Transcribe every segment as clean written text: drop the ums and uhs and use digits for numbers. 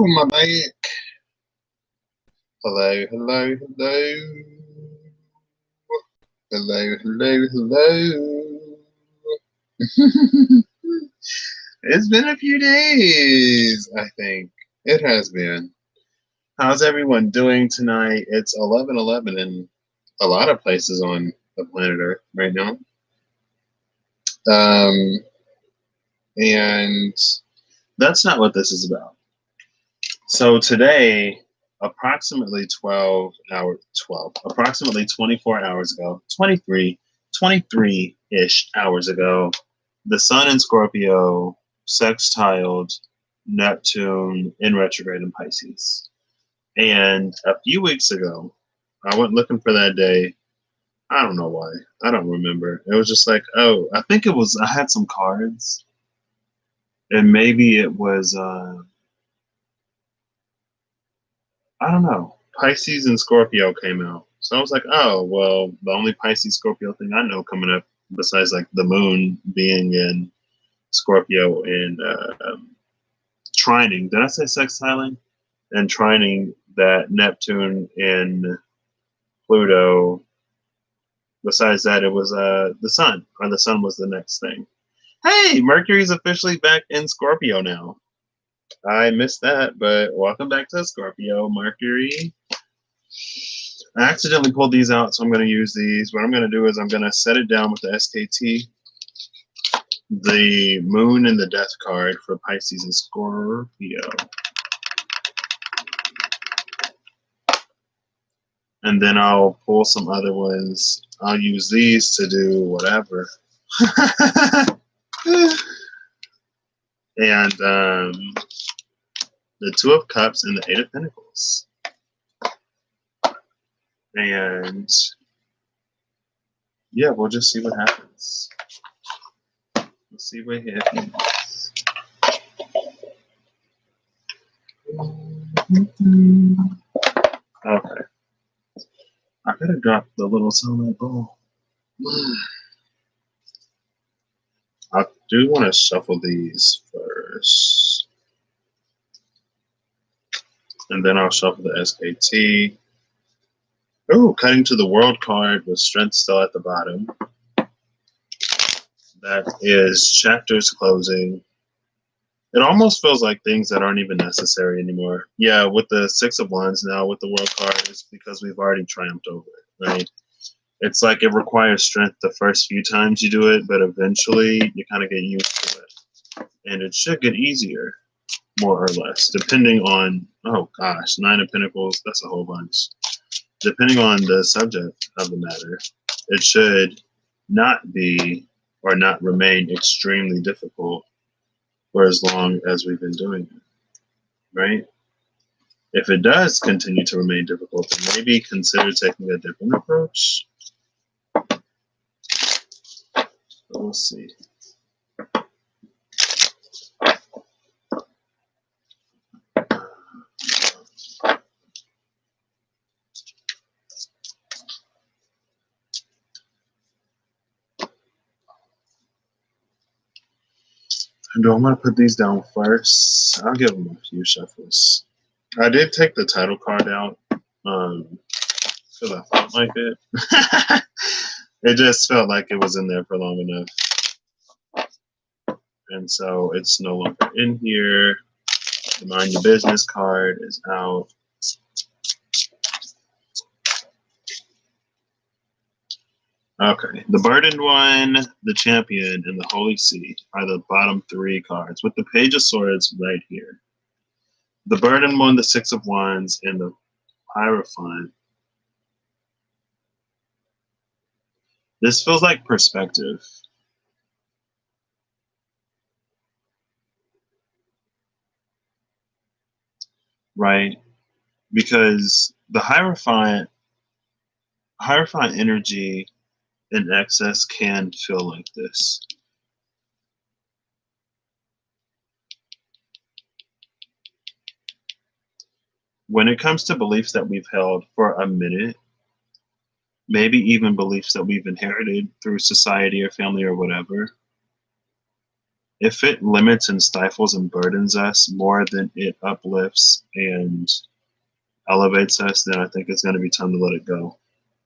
my mic. Hello, hello, hello. Hello, hello, hello. It's been a few days, I think. It has been. How's everyone doing tonight? It's 11:11 in a lot of places on the planet Earth right now. And that's not what this is about. So today, approximately 24 hours ago, 23-ish hours ago, the sun in Scorpio sextiled Neptune in retrograde in Pisces. And a few weeks ago, I went looking for that day. I don't know why. I don't remember. It was just like, oh, I think it was, I had some cards. And maybe it was, I don't know. Pisces and Scorpio came out. So I was like, oh, well, the only Pisces Scorpio thing I know coming up, besides like the moon being in Scorpio and trining. Did I say sextiling? And trining that Neptune and Pluto. Besides that, it was the sun, or the sun was the next thing. Hey, Mercury's officially back in Scorpio now. I missed that, but welcome back to Scorpio, Mercury. I accidentally pulled these out, so I'm going to use these. What I'm going to do is I'm going to set it down with the SKT, the Moon and the Death card for Pisces and Scorpio. And then I'll pull some other ones. I'll use these to do whatever. And the Two of Cups and the Eight of Pentacles. And yeah, we'll just see what happens. We'll see what happens. Okay. I gotta drop the little sunlight ball. I do want to shuffle these first. And then I'll shuffle the SKT. Oh, cutting to the World card with Strength still at the bottom. That is chapters closing. It almost feels like things that aren't even necessary anymore. Yeah, with the Six of Wands now, with the World card, it's because we've already triumphed over it, right? It's like it requires strength the first few times you do it, but eventually you kind of get used to it. And it should get easier, more or less, depending on, oh gosh, Nine of Pentacles, that's a whole bunch. Depending on the subject of the matter, it should not be or not remain extremely difficult for as long as we've been doing it, right? If it does continue to remain difficult, then maybe consider taking a different approach. We'll see. Do I want to put these down first? I'll give them a few shuffles. I did take the title card out because I felt like it. It just felt like it was in there for long enough. And so it's no longer in here. The Mind Your Business card is out. Okay, the Burdened One, the Champion, and the Holy See are the bottom three cards, with the Page of Swords right here. The Burdened One, the Six of Wands, and the Hierophant. This feels like perspective. Right? Because the Hierophant energy in excess can feel like this. When it comes to beliefs that we've held for a minute, maybe even beliefs that we've inherited through society or family or whatever, if it limits and stifles and burdens us more than it uplifts and elevates us, then I think it's going to be time to let it go.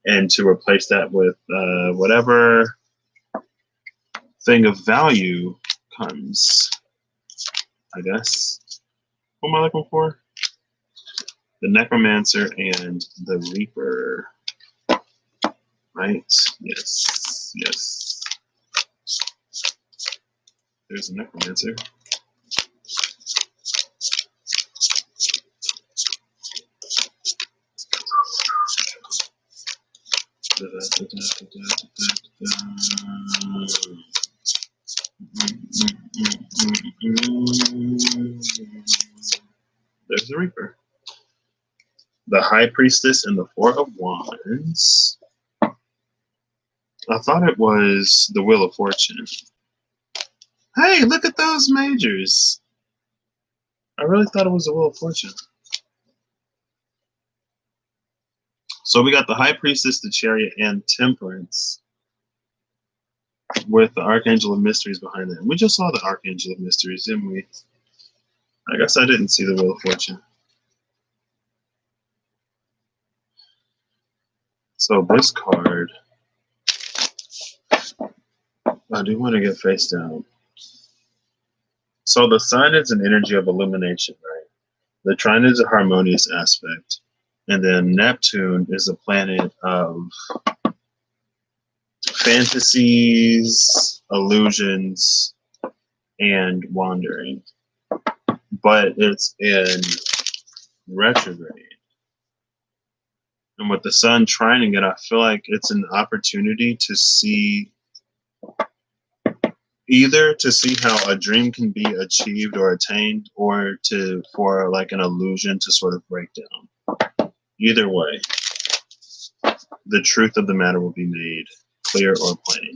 And to replace that with whatever thing of value comes, I guess. What am I looking for? The Necromancer and the Reaper. Right? Yes. Yes. There's a Necromancer. There's the Reaper. The High Priestess and the Four of Wands. I thought it was the Wheel of Fortune. Hey, look at those majors. I really thought it was the Wheel of Fortune. So we got the High Priestess, the Chariot, and Temperance with the Archangel of Mysteries behind it. We just saw the Archangel of Mysteries, didn't we? I guess I didn't see the Wheel of Fortune. So this card, I do want to get face down. So the Sun is an energy of illumination, right? The Trine is a harmonious aspect. And then Neptune is a planet of fantasies, illusions, and wandering. But it's in retrograde. And with the Sun trining it, I feel like it's an opportunity to see, either to see how a dream can be achieved or attained, or for like an illusion to sort of break down. Either way, the truth of the matter will be made clear or plain.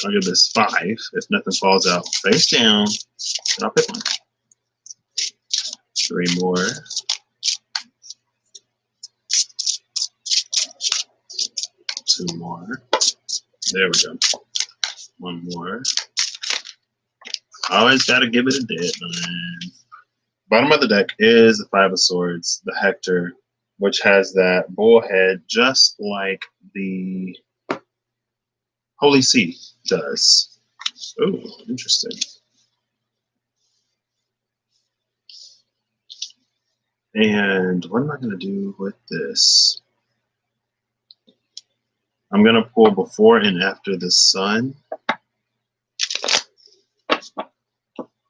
I'll give this 5 if nothing falls out face down, and I'll pick one. 3 more. 2 more. There we go. 1 more. Always gotta give it a deadline. Bottom of the deck is the 5 of Swords, the Hector, which has that bull head just like the Holy See does. Oh, interesting. And what am I going to do with this? I'm going to pull before and after the Sun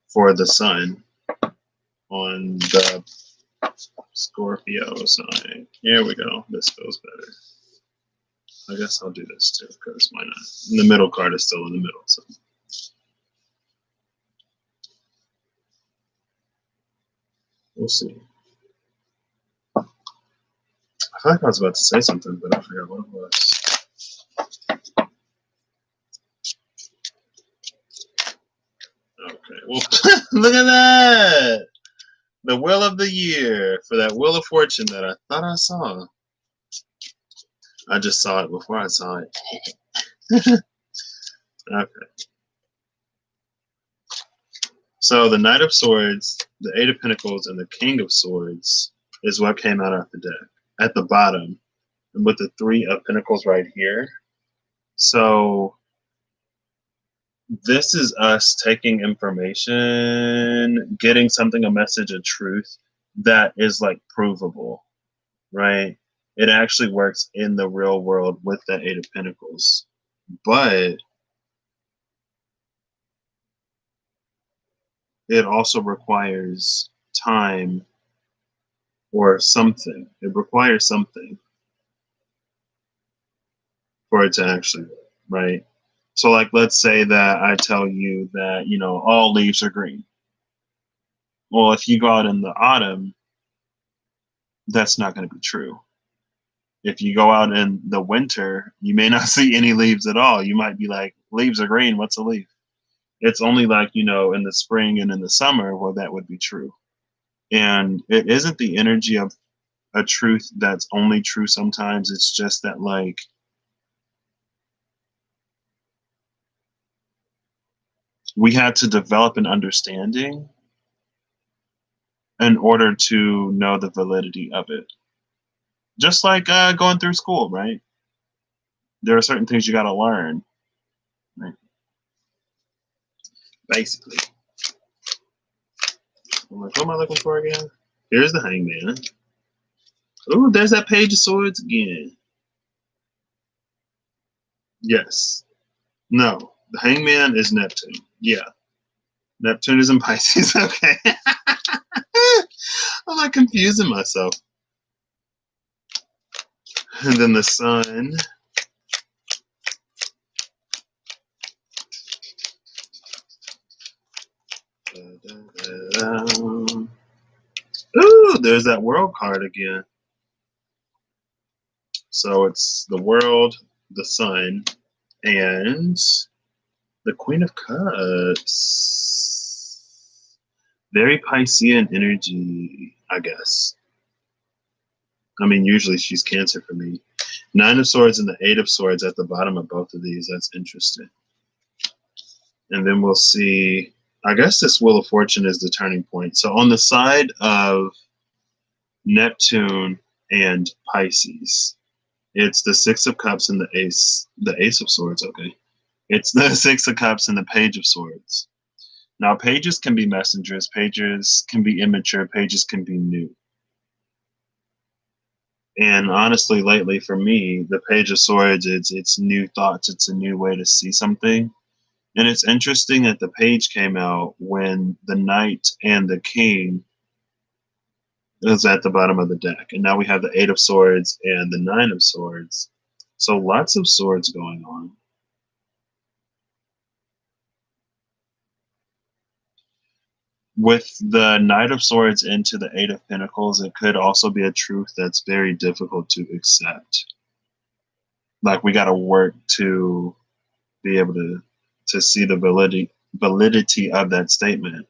for the Sun on the Scorpio sign. Here we go. This feels better. I guess I'll do this too, because why not? And the middle card is still in the middle. So. We'll see. I feel like I was about to say something, but I forgot what it was. Okay, well, look at that! The Wheel of the Year for that Wheel of Fortune that I thought I saw. I just saw it before I saw it. Okay. So the Knight of Swords, the 8 of Pentacles, and the King of Swords is what came out of the deck at the bottom, and with the 3 of Pentacles right here. So this is us taking information, getting something, a message, a truth that is like provable, right? It actually works in the real world with the 8 of Pentacles. But it also requires time or something. It requires something for it to actually work, right? So like, let's say that I tell you that, you know, all leaves are green. Well, if you go out in the autumn, that's not going to be true. If you go out in the winter, you may not see any leaves at all. You might be like, leaves are green, what's a leaf? It's only like, you know, in the spring and in the summer where that would be true. And it isn't the energy of a truth that's only true sometimes. It's just that, like, we had to develop an understanding in order to know the validity of it. Just like going through school, right? There are certain things you got to learn, right? Basically. I'm like, what am I looking for again? Here's the Hangman. Ooh, there's that Page of Swords again. Yes. No. The Hangman is Neptune. Yeah. Neptune is in Pisces. Okay. I'm like confusing myself. And then the Sun. Ooh, there's that World card again. So it's the World, the Sun, and the Queen of Cups. Very Piscean energy, I guess. I mean, usually she's Cancer for me. 9 of Swords and the 8 of Swords at the bottom of both of these. That's interesting. And then we'll see, I guess this Wheel of Fortune is the turning point. So on the side of Neptune and Pisces, it's the 6 of Cups and the Ace of Swords, okay. It's the 6 of Cups and the Page of Swords. Now, pages can be messengers, pages can be immature, pages can be new. And honestly, lately for me, the Page of Swords, it's new thoughts, it's a new way to see something. And it's interesting that the Page came out when the Knight and the King is at the bottom of the deck. And now we have the 8 of Swords and the 9 of Swords. So lots of swords going on. With the Knight of Swords into the 8 of Pentacles, it could also be a truth that's very difficult to accept. Like we got to work to be able to see the validity of that statement.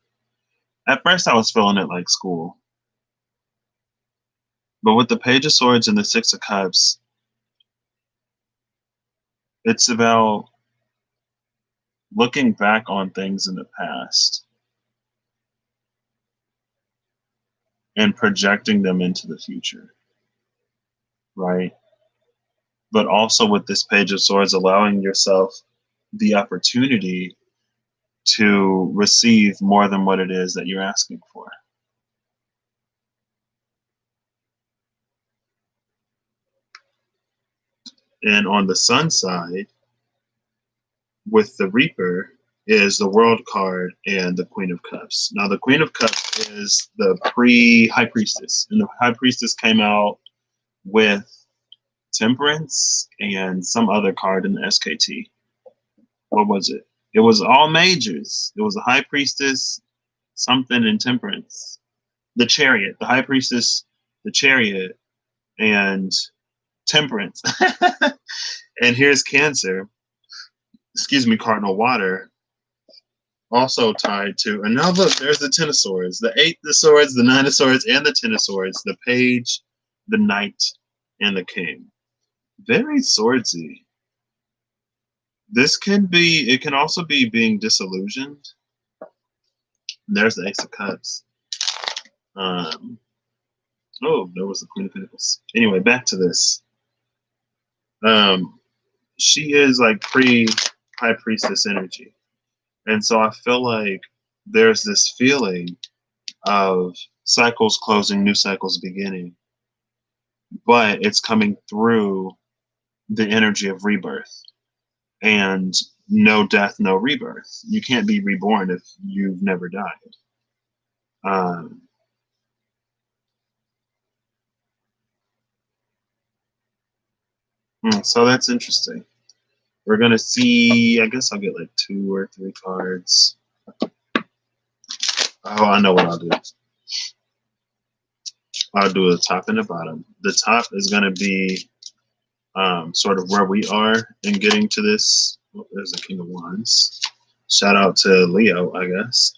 At first, I was feeling it like school. But with the Page of Swords and the 6 of Cups, it's about looking back on things in the past and projecting them into the future, right? But also with this Page of Swords, allowing yourself the opportunity to receive more than what it is that you're asking for. And on the Sun side, with the Reaper, is the World card and the Queen of Cups. Now, the Queen of Cups is the pre-High Priestess, and the High Priestess came out with Temperance and some other card in the SKT. What was it? It was all majors. It was a High Priestess, something, and Temperance. The Chariot, the High Priestess, the Chariot, and Temperance. And here's Cancer. Excuse me, Cardinal Water. Also tied to, and now look, there's the 10 of Swords, the 8 of Swords, the 9 of Swords, and the 10 of Swords, the Page, the Knight, and the King. Very swordsy. This can be, it can also be being disillusioned. There's the Ace of Cups. Oh, there was the Queen of Pentacles. Anyway, back to this. She is like pre-High Priestess energy. And so I feel like there's this feeling of cycles closing, new cycles beginning. But it's coming through the energy of rebirth. And no death, no rebirth. You can't be reborn if you've never died. So that's interesting. We're going to see, I guess I'll get like 2 or 3 cards. Oh, I know what I'll do. I'll do the top and the bottom. The top is going to be sort of where we are in getting to this. Oh, there's the King of Wands. Shout out to Leo, I guess.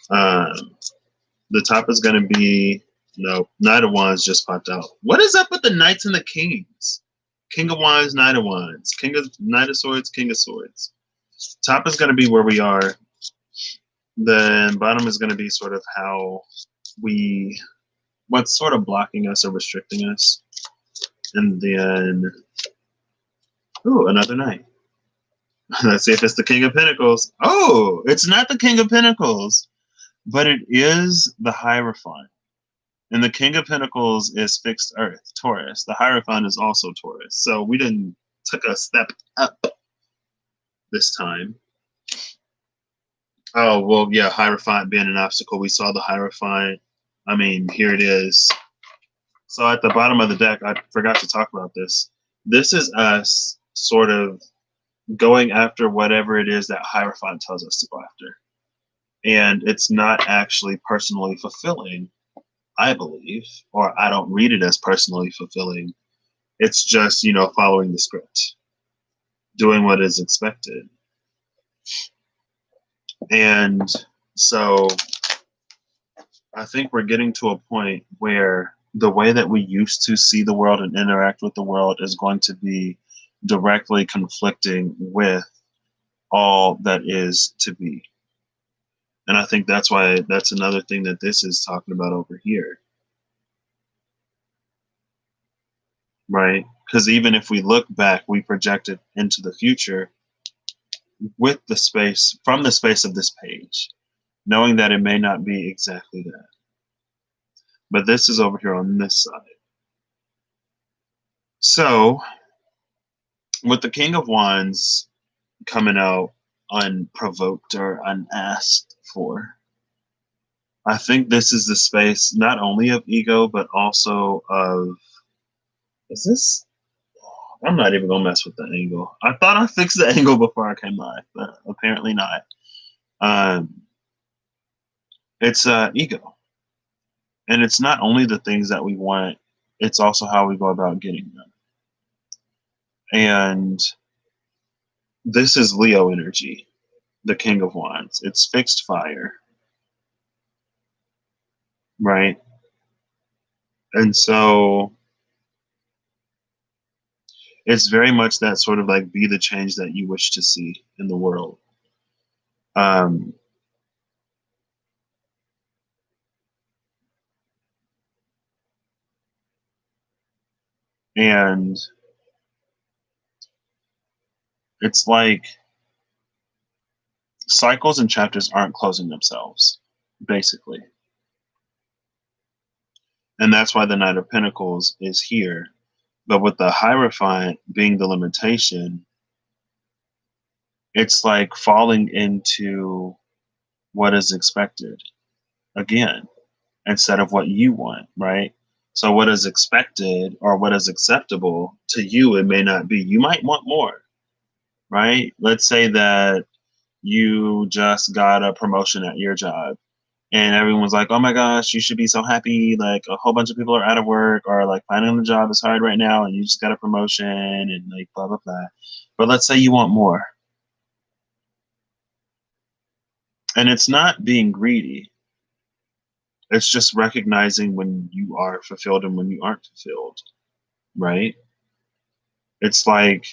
The top is going to be, no, Knight of Wands just popped out. What is up with the Knights and the Kings? King of Wands, Knight of Wands. Knight of Swords, King of Swords. Top is going to be where we are. Then bottom is going to be sort of how what's sort of blocking us or restricting us. And then, ooh, another knight. Let's see if it's the King of Pentacles. Oh, it's not the King of Pentacles, but it is the Hierophant. And the King of Pentacles is fixed earth, Taurus. The Hierophant is also Taurus. So we didn't took a step up this time. Oh, well, yeah, Hierophant being an obstacle. We saw the Hierophant. I mean, here it is. So at the bottom of the deck, I forgot to talk about this. This is us sort of going after whatever it is that Hierophant tells us to go after. And it's not actually personally fulfilling, I believe, or I don't read it as personally fulfilling. It's just, following the script, doing what is expected. And so I think we're getting to a point where the way that we used to see the world and interact with the world is going to be directly conflicting with all that is to be. And I think that's why that's another thing that this is talking about over here. Right? Because even if we look back, we project it into the future with the space, from the space of this page, knowing that it may not be exactly that. But this is over here on this side. So, with the King of Wands coming out unprovoked or unasked for, I think this is the space not only of ego, but also of, is this? I'm not even gonna mess with the angle. I thought I fixed the angle before I came live, but apparently not. It's ego. And it's not only the things that we want, it's also how we go about getting them. And this is Leo energy, the King of Wands. It's fixed fire, right? And so it's very much that sort of like be the change that you wish to see in the world. And it's like cycles and chapters aren't closing themselves, basically. And that's why the Knight of Pentacles is here. But with the Hierophant being the limitation, it's like falling into what is expected again, instead of what you want, right? So what is expected or what is acceptable to you, it may not be. You might want more, right? Let's say that you just got a promotion at your job and everyone's like, oh my gosh, you should be so happy. Like a whole bunch of people are out of work or like finding a job is hard right now and you just got a promotion and like blah, blah, blah. But let's say you want more. And it's not being greedy. It's just recognizing when you are fulfilled and when you aren't fulfilled, right? It's like,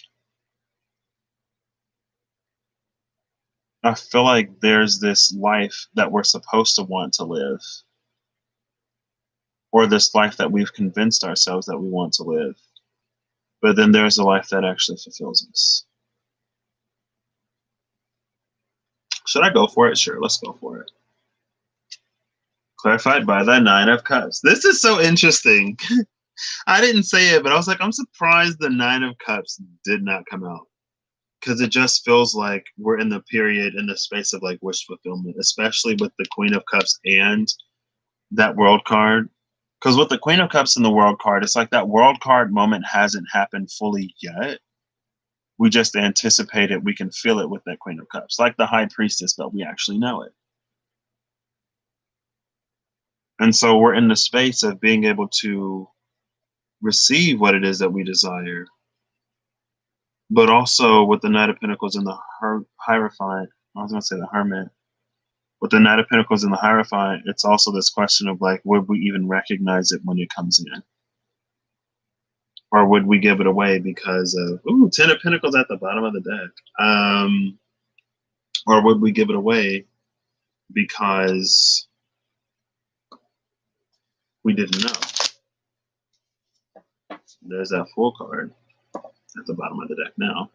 I feel like there's this life that we're supposed to want to live, or this life that we've convinced ourselves that we want to live. But then there's a life that actually fulfills us. Should I go for it? Sure, let's go for it. Clarified by the Nine of Cups. This is so interesting. I didn't say it, but I was like, I'm surprised the Nine of Cups did not come out. Because it just feels like we're in the period, in the space of like wish fulfillment, especially with the Queen of Cups and that World card. Because with the Queen of Cups and the World card, it's like that World card moment hasn't happened fully yet. We just anticipate it. We can feel it with that Queen of Cups, like the High Priestess, but we actually know it. And so we're in the space of being able to receive what it is that we desire. But also with the Knight of Pentacles and the Hierophant, I was going to say the Hermit. With the Knight of Pentacles and the Hierophant, it's also this question of like, would we even recognize it when it comes in? Or would we give it away because of, ooh, Ten of Pentacles at the bottom of the deck. Or would we give it away because we didn't know? There's that Fool card at the bottom of the deck now.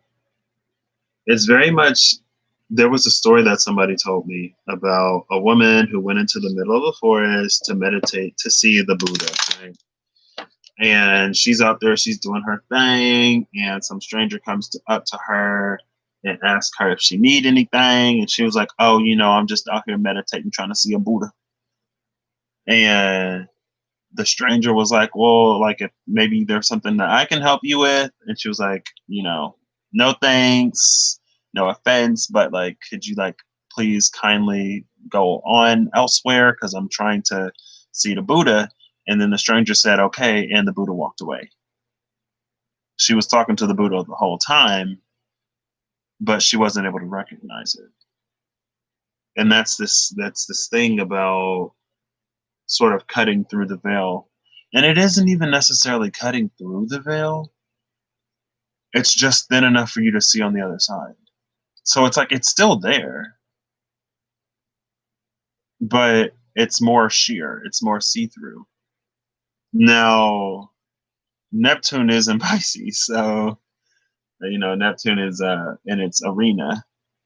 It's very much, there was a story that somebody told me about a woman who went into the middle of the forest to meditate to see the Buddha, right? And she's out there, she's doing her thing, and some stranger comes up to her and asks her if she need anything, and she was like, oh, I'm just out here meditating, trying to see a Buddha. And the stranger was like, well, like, if maybe there's something that I can help you with. And she was like, no thanks, no offense, but like, could you like please kindly go on elsewhere, because I'm trying to see the Buddha. And then the stranger said, okay, and the Buddha walked away. She was talking to the Buddha the whole time, but she wasn't able to recognize it. And that's this thing about sort of cutting through the veil. And it isn't even necessarily cutting through the veil. It's just thin enough for you to see on the other side. So it's like, it's still there, but it's more sheer, it's more see-through. Now, Neptune is in Pisces, so Neptune is in its arena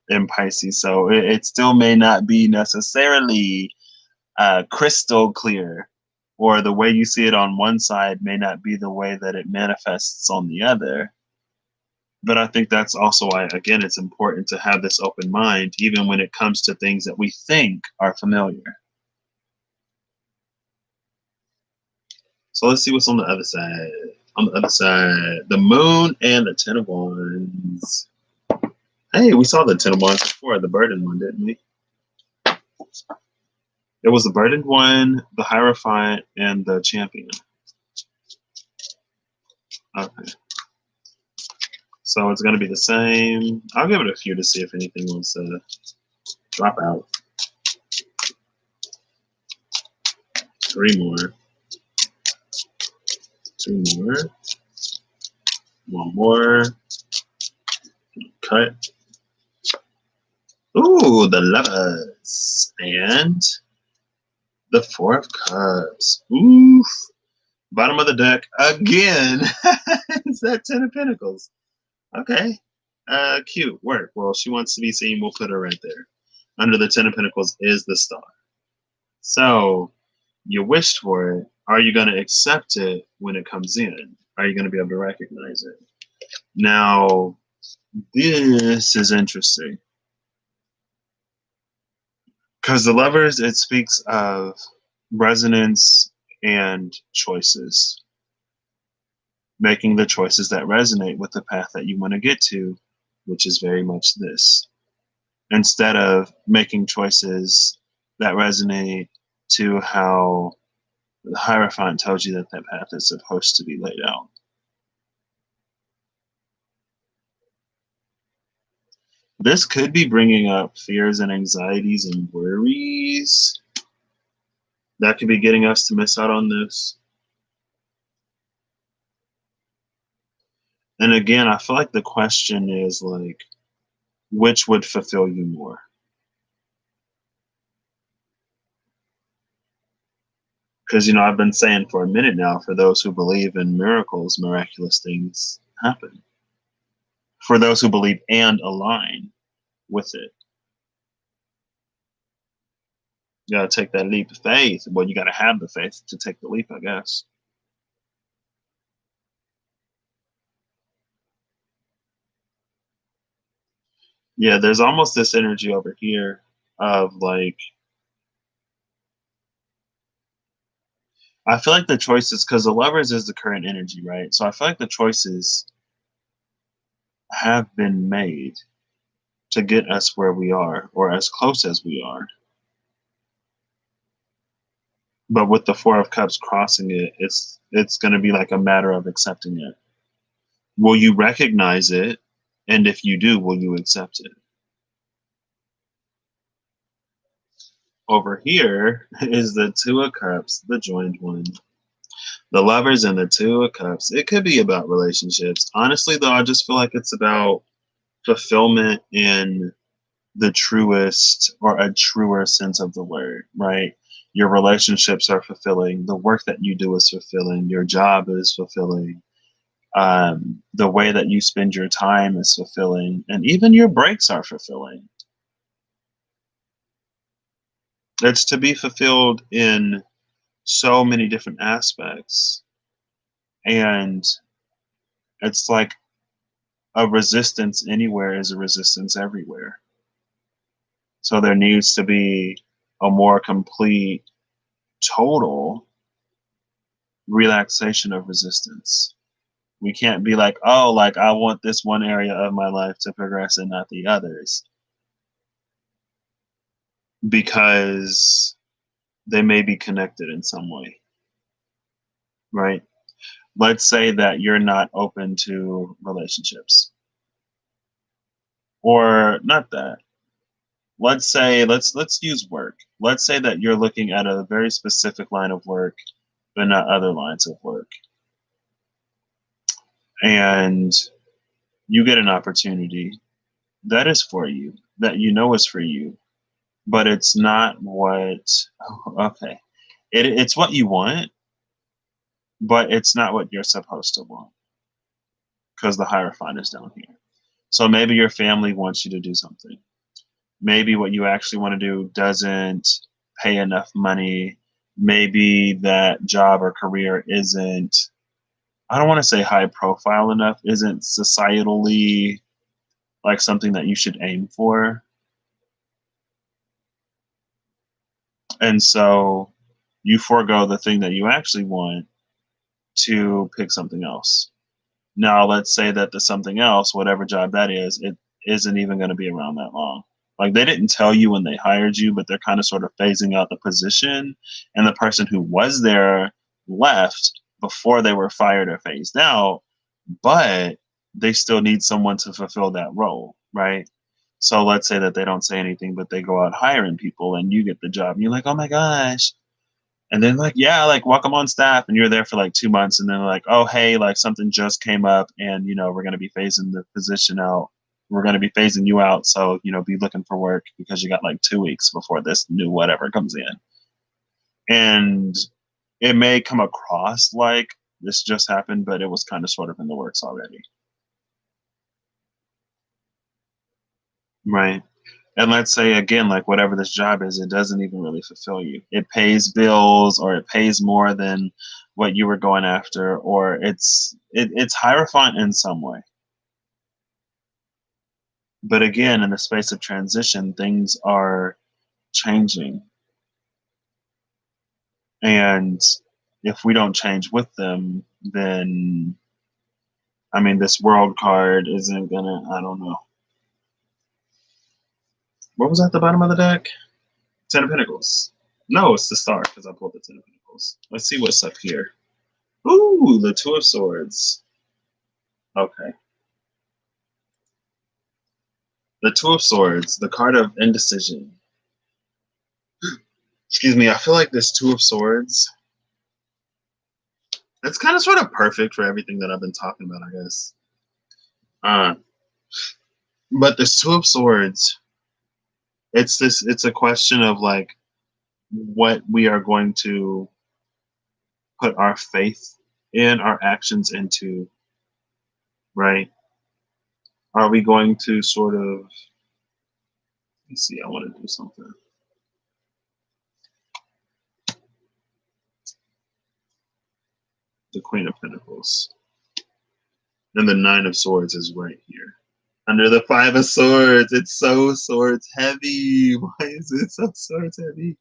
in Pisces, so it still may not be necessarily crystal clear, or the way you see it on one side may not be the way that it manifests on the other. But I think that's also why, again, it's important to have this open mind, even when it comes to things that we think are familiar. So let's see what's on the other side. On the other side, the Moon and the Ten of Wands. Hey, we saw the Ten of Wands before, the burdened one, didn't we? It was the burdened one, the Hierophant, and the Champion. Okay. So it's going to be the same. I'll give it a few to see if anything wants to drop out. 3 more. 2 more. 1 more. Cut. Ooh, the Lovers. And the 4 of Cups. Oof. Bottom of the deck again. It's that 10 of Pentacles. Okay. Cute. Work. Well, she wants to be seen. We'll put her right there. Under the 10 of Pentacles is the Star. So, you wished for it. Are you going to accept it when it comes in? Are you going to be able to recognize it? Now, this is interesting. Because the Lovers, it speaks of resonance and choices. Making the choices that resonate with the path that you want to get to, which is very much this. Instead of making choices that resonate to how the Hierophant tells you that that path is supposed to be laid out. This could be bringing up fears and anxieties and worries. That could be getting us to miss out on this. And again, I feel like the question is like, which would fulfill you more? Because, I've been saying for a minute now, for those who believe in miracles, miraculous things happen. For those who believe and align with it. You got to take that leap of faith. Well, you got to have the faith to take the leap, I guess. Yeah, there's almost this energy over here of like, I feel like the choices, because the Lovers is the current energy, right? So I feel like the choices have been made to get us where we are, or as close as we are. But with the 4 of Cups crossing it, it's going to be like a matter of accepting it. Will you recognize it? And if you do, will you accept it? Over here is the 2 of Cups, the joined one. The Lovers and the 2 of Cups. It could be about relationships. Honestly, though, I just feel like it's about fulfillment and the truest or a truer sense of the word, right? Your relationships are fulfilling. The work that you do is fulfilling. Your job is fulfilling. The way that you spend your time is fulfilling. And even your breaks are fulfilling. It's to be fulfilled in so many different aspects. And it's like a resistance anywhere is a resistance everywhere. So there needs to be a more complete, total relaxation of resistance. We can't be like, oh, like I want this one area of my life to progress and not the others, because they may be connected in some way, right? Let's say that you're not open to relationships, or not that. Let's say let's use work. Let's say that you're looking at a very specific line of work, but not other lines of work, and you get an opportunity that is for you, that you know is for you, but it's not what, okay, it's what you want, but it's not what you're supposed to want, because the Hierophant is down here. So maybe your family wants you to do something. Maybe what you actually want to do doesn't pay enough money. Maybe that job or career isn't, I don't want to say high profile enough, isn't societally like something that you should aim for. And so you forego the thing that you actually want to pick something else. Now, let's say that the something else, whatever job that is, it isn't even going to be around that long. Like they didn't tell you when they hired you, but they're kind of sort of phasing out the position, and the person who was there left before they were fired or phased out, but they still need someone to fulfill that role, right? So let's say that they don't say anything, but they go out hiring people and you get the job. And you're like, oh my gosh, and then like, yeah, like welcome on staff, and you're there for like 2 months, and then like, oh hey, like something just came up, and we're gonna be phasing the position out. We're gonna be phasing you out, so be looking for work because you got like 2 weeks before this new whatever comes in. And it may come across like this just happened, but it was kind of sort of in the works already. Right. And let's say again, like whatever this job is, it doesn't even really fulfill you. It pays bills, or it pays more than what you were going after, or it's hierophant in some way. But again, in the space of transition, things are changing. And if we don't change with them, then I mean this world card isn't gonna, I don't know. What was at the bottom of the deck? Ten of Pentacles. No, it's the star because I pulled the Ten of Pentacles. Let's see what's up here. Ooh, the Two of Swords. Okay. The Two of Swords, the card of indecision. Excuse me, I feel like this Two of Swords, it's kind of sort of perfect for everything that I've been talking about, I guess. But this Two of Swords, it's a question of like what we are going to put our faith in, our actions into, right? Are we going to sort of, let's see, I want to do something. The Queen of Pentacles. And the Nine of Swords is right here. Under the Five of Swords. It's so swords heavy. Why is it so swords heavy?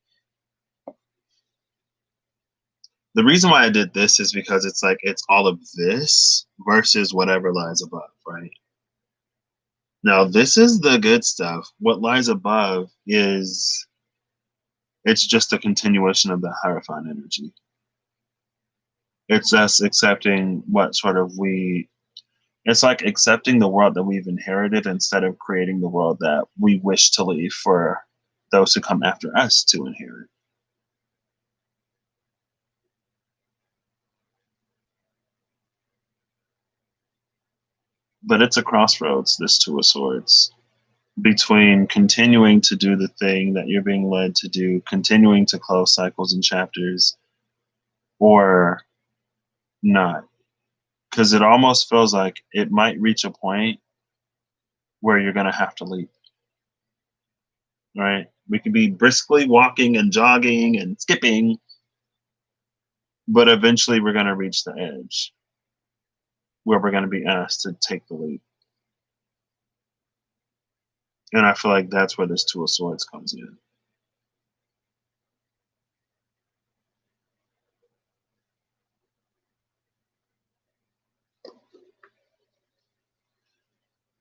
The reason why I did this is because it's like it's all of this versus whatever lies above, right? Now, this is the good stuff. What lies above is it's just a continuation of the Hierophant energy. It's us accepting what sort of it's like accepting the world that we've inherited instead of creating the world that we wish to leave for those who come after us to inherit. But it's a crossroads, this Two of Swords. between continuing to do the thing that you're being led to do, continuing to close cycles and chapters, or not. Because it almost feels like it might reach a point where you're going to have to leave, right? We could be briskly walking and jogging and skipping, but eventually we're going to reach the edge where we're going to be asked to take the lead. And I feel like that's where this Two of Swords comes in.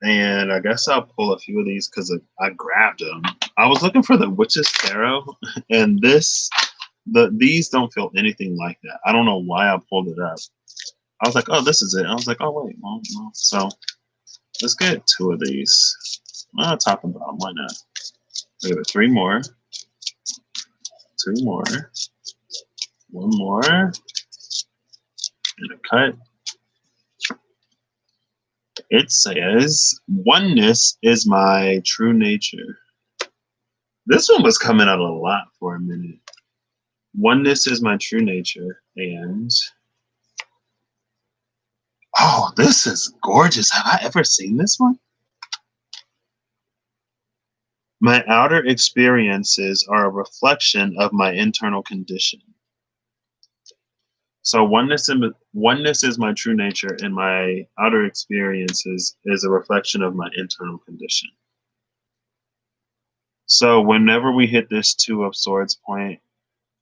And I guess I'll pull a few of these because I grabbed them. I was looking for the Witch's Tarot, and these don't feel anything like that. I don't know why I pulled it up. I was like, oh, this is it. I was like, oh, wait. Well, no. So let's get two of these. Top and bottom. Why not? Give it three more. Two more. One more. And a cut. It says, oneness is my true nature. This one was coming out a lot for a minute. Oneness is my true nature. And, oh, this is gorgeous. Have I ever seen this one? My outer experiences are a reflection of my internal condition. So oneness is my true nature, and my outer experiences is a reflection of my internal condition. So whenever we hit this Two of Swords point,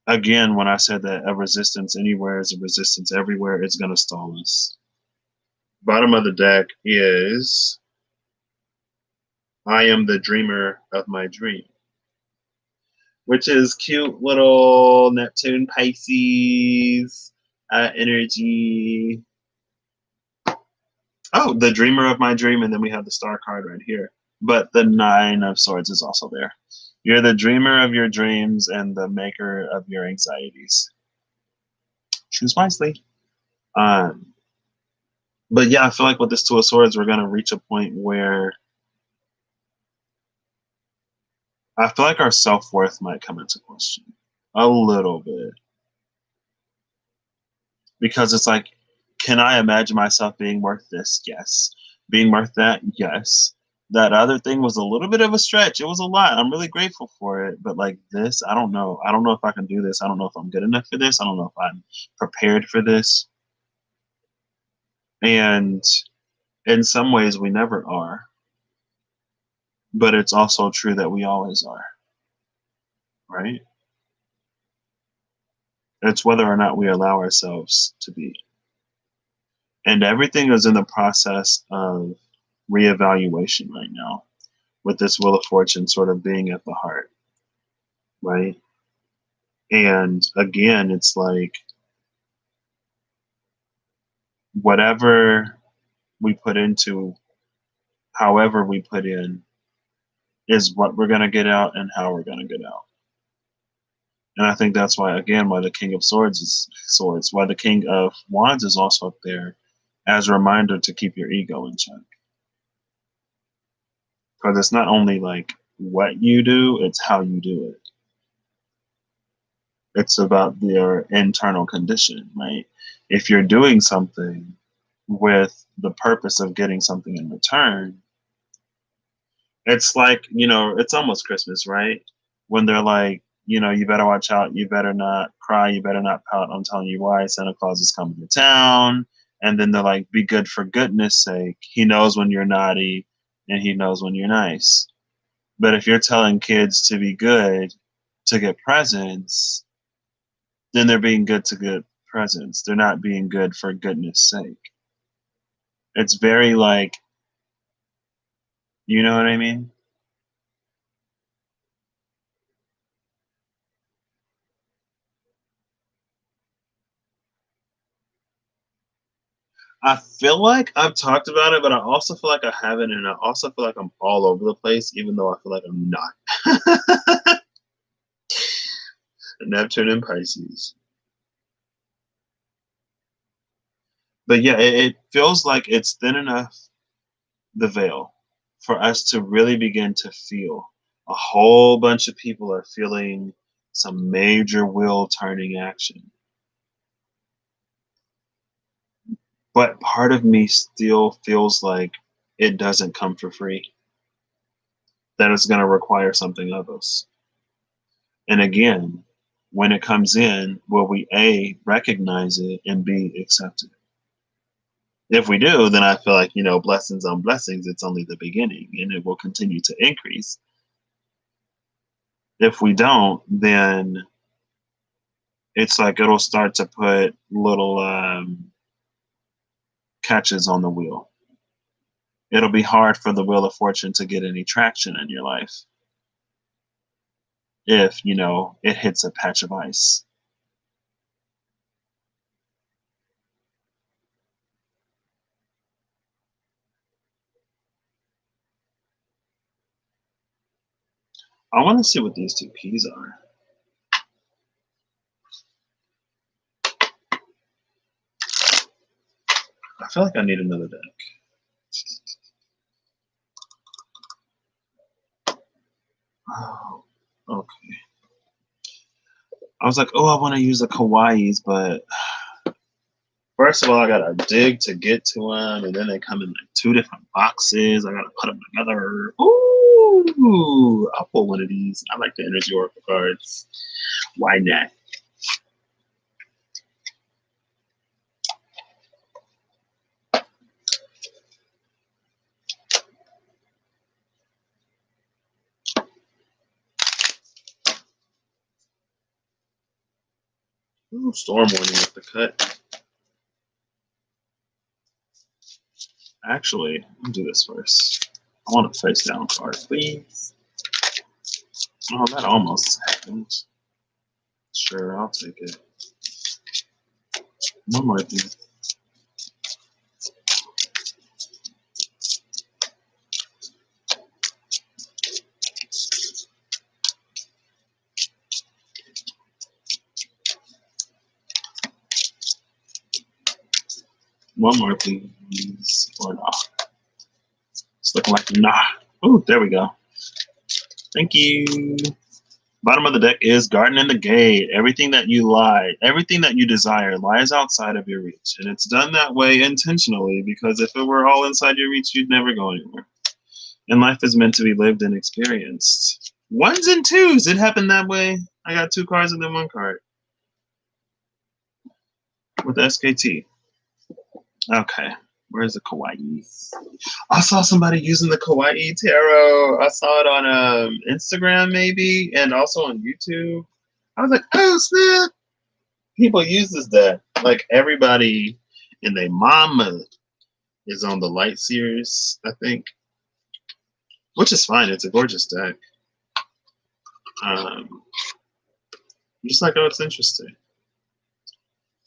again, when I said that a resistance anywhere is a resistance everywhere, it's going to stall us. Bottom of the deck is, I am the dreamer of my dream, which is cute little Neptune Pisces energy. Oh, the dreamer of my dream, and then we have the star card right here. But the Nine of Swords is also there. You're the dreamer of your dreams and the maker of your anxieties. Choose wisely. But yeah, I feel like with this Two of Swords, we're going to reach a point where I feel like our self-worth might come into question a little bit. Because it's like, can I imagine myself being worth this? Yes. Being worth that? Yes. That other thing was a little bit of a stretch. It was a lot. I'm really grateful for it. But like this, I don't know. I don't know if I can do this. I don't know if I'm good enough for this. I don't know if I'm prepared for this. And in some ways, we never are. But it's also true that we always are. Right? It's whether or not we allow ourselves to be. And everything is in the process of reevaluation right now, with this Wheel of Fortune sort of being at the heart, right? And again, it's like whatever we put into, however we put in, is what we're going to get out and how we're going to get out. And I think that's why, again, why the King of Swords is swords, why the King of Wands is also up there as a reminder to keep your ego in check. Because it's not only like what you do, it's how you do it. It's about your internal condition, right? If you're doing something with the purpose of getting something in return, it's like, it's almost Christmas, right? When they're like, you better watch out, you better not cry, you better not pout, I'm telling you why, Santa Claus is coming to town. And then they're like, be good for goodness sake. He knows when you're naughty and he knows when you're nice. But if you're telling kids to be good to get presents, then they're being good to get presents. They're not being good for goodness sake. It's very like, you know what I mean? I feel like I've talked about it, but I also feel like I haven't, and I also feel like I'm all over the place, even though I feel like I'm not. Neptune and Pisces. But yeah, it feels like it's thin enough, the veil. for us to really begin to feel. A whole bunch of people are feeling some major wheel turning action. But part of me still feels like it doesn't come for free, that it's going to require something of us. And again, when it comes in, will we A, recognize it, and B, accept it? If we do, then I feel like, blessings on blessings, it's only the beginning and it will continue to increase. If we don't, then it's like it'll start to put little catches on the wheel. It'll be hard for the wheel of fortune to get any traction in your life if, it hits a patch of ice. I want to see what these two keys are. I feel like I need another deck. Oh, okay. I was like, oh, I want to use the kawaiis, but first of all, I gotta dig to get to them, and then they come in like 2 different boxes. I gotta put them together. Ooh, I'll pull one of these. I like the energy oracle cards. Why not? Ooh, storm warning with the cut. Actually, I'll do this first. I want a face down card, please. Oh, that almost happened. Sure, I'll take it. One more thing. One more, please. Or not. It's looking like nah. Ooh, there we go. Thank you. Bottom of the deck is Garden in the Gate. Everything that you desire lies outside of your reach. And it's done that way intentionally because if it were all inside your reach, you'd never go anywhere. And life is meant to be lived and experienced. 1s and 2s. It happened that way. I got 2 cards and then 1 card. With the SKT. Okay. Where's the kawaii? I saw somebody using the kawaii tarot. I saw it on Instagram maybe, and also on YouTube. I was like, oh snap! People use this deck. Like everybody and their mama is on the Light Series, I think, which is fine. It's a gorgeous deck. Just like, oh, it's interesting.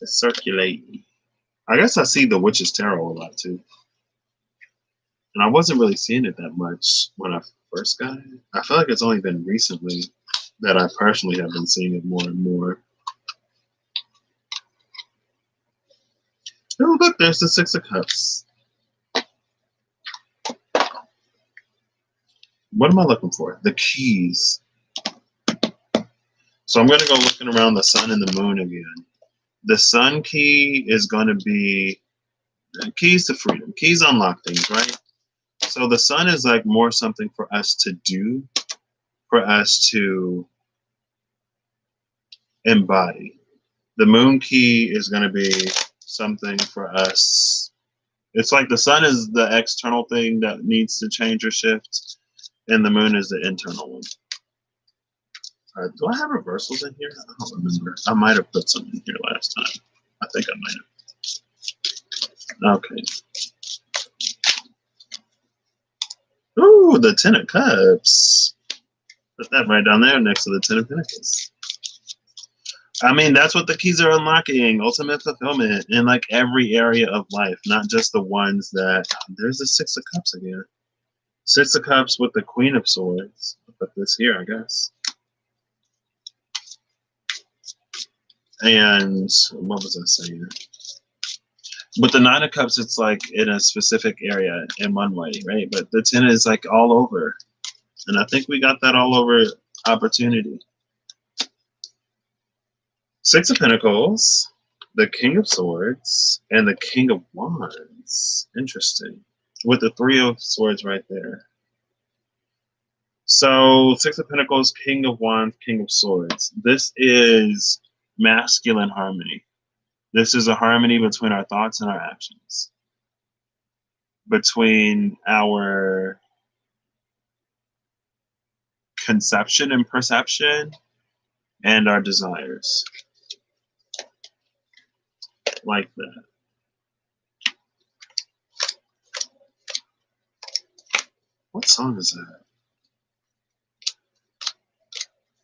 It's circulating. I guess I see the Witch's Tarot a lot too. And I wasn't really seeing it that much when I first got it. I feel like it's only been recently that I personally have been seeing it more and more. Oh, look, there's the 6 of Cups. What am I looking for? The keys. So I'm going to go looking around the sun and the moon again. The sun key is going to be keys to freedom. Keys unlock things, right? So the sun is like more something for us to do, for us to embody. The moon key is going to be something for us. It's like the sun is the external thing that needs to change or shift, and the moon is the internal one. Do I have reversals in here? I don't remember. I might have put some in here last time. I think I might have. Okay. Ooh, the 10 of Cups. Put that right down there next to the 10 of Pentacles. I mean, that's what the keys are unlocking. Ultimate fulfillment in like every area of life, not just the ones that... There's the 6 of Cups again. 6 of Cups with the Queen of Swords. I'll put this here, I guess. And what was I saying? With the Nine of Cups, it's like in a specific area in one way, right? But the Ten is like all over. And I think we got that all over opportunity. Six of Pentacles, the King of Swords, and the King of Wands. Interesting. With the Three of Swords right there. So, Six of Pentacles, King of Wands, King of Swords. This is masculine harmony. This is a harmony between our thoughts and our actions, between our conception and perception and our desires. Like that. What song is that?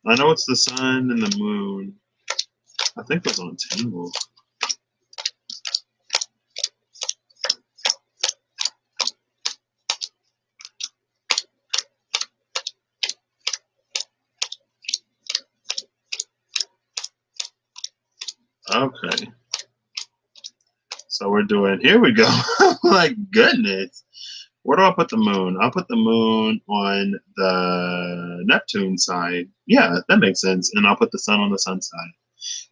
I know it's the sun and the moon. I think it was on Tangle. Okay. So we're doing, here we go. Like, goodness. Where do I put the moon? I'll put the moon on the Neptune side. Yeah, that makes sense. And I'll put the sun on the sun side.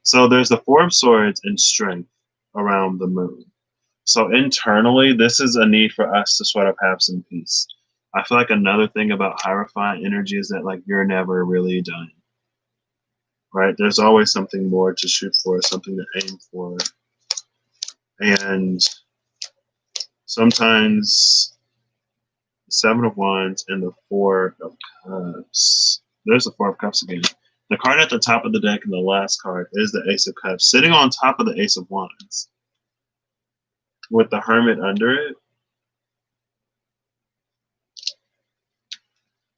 So there's the Four of Swords and strength around the moon. So internally, this is a need for us to sort of have some peace. I feel like another thing about Hierophant energy is that, like, you're never really done. Right? There's always something more to shoot for, something to aim for. And sometimes the Seven of Wands and the Four of Cups. There's the Four of Cups again. The card at the top of the deck and the last card is the Ace of Cups, sitting on top of the Ace of Wands, with the Hermit under it.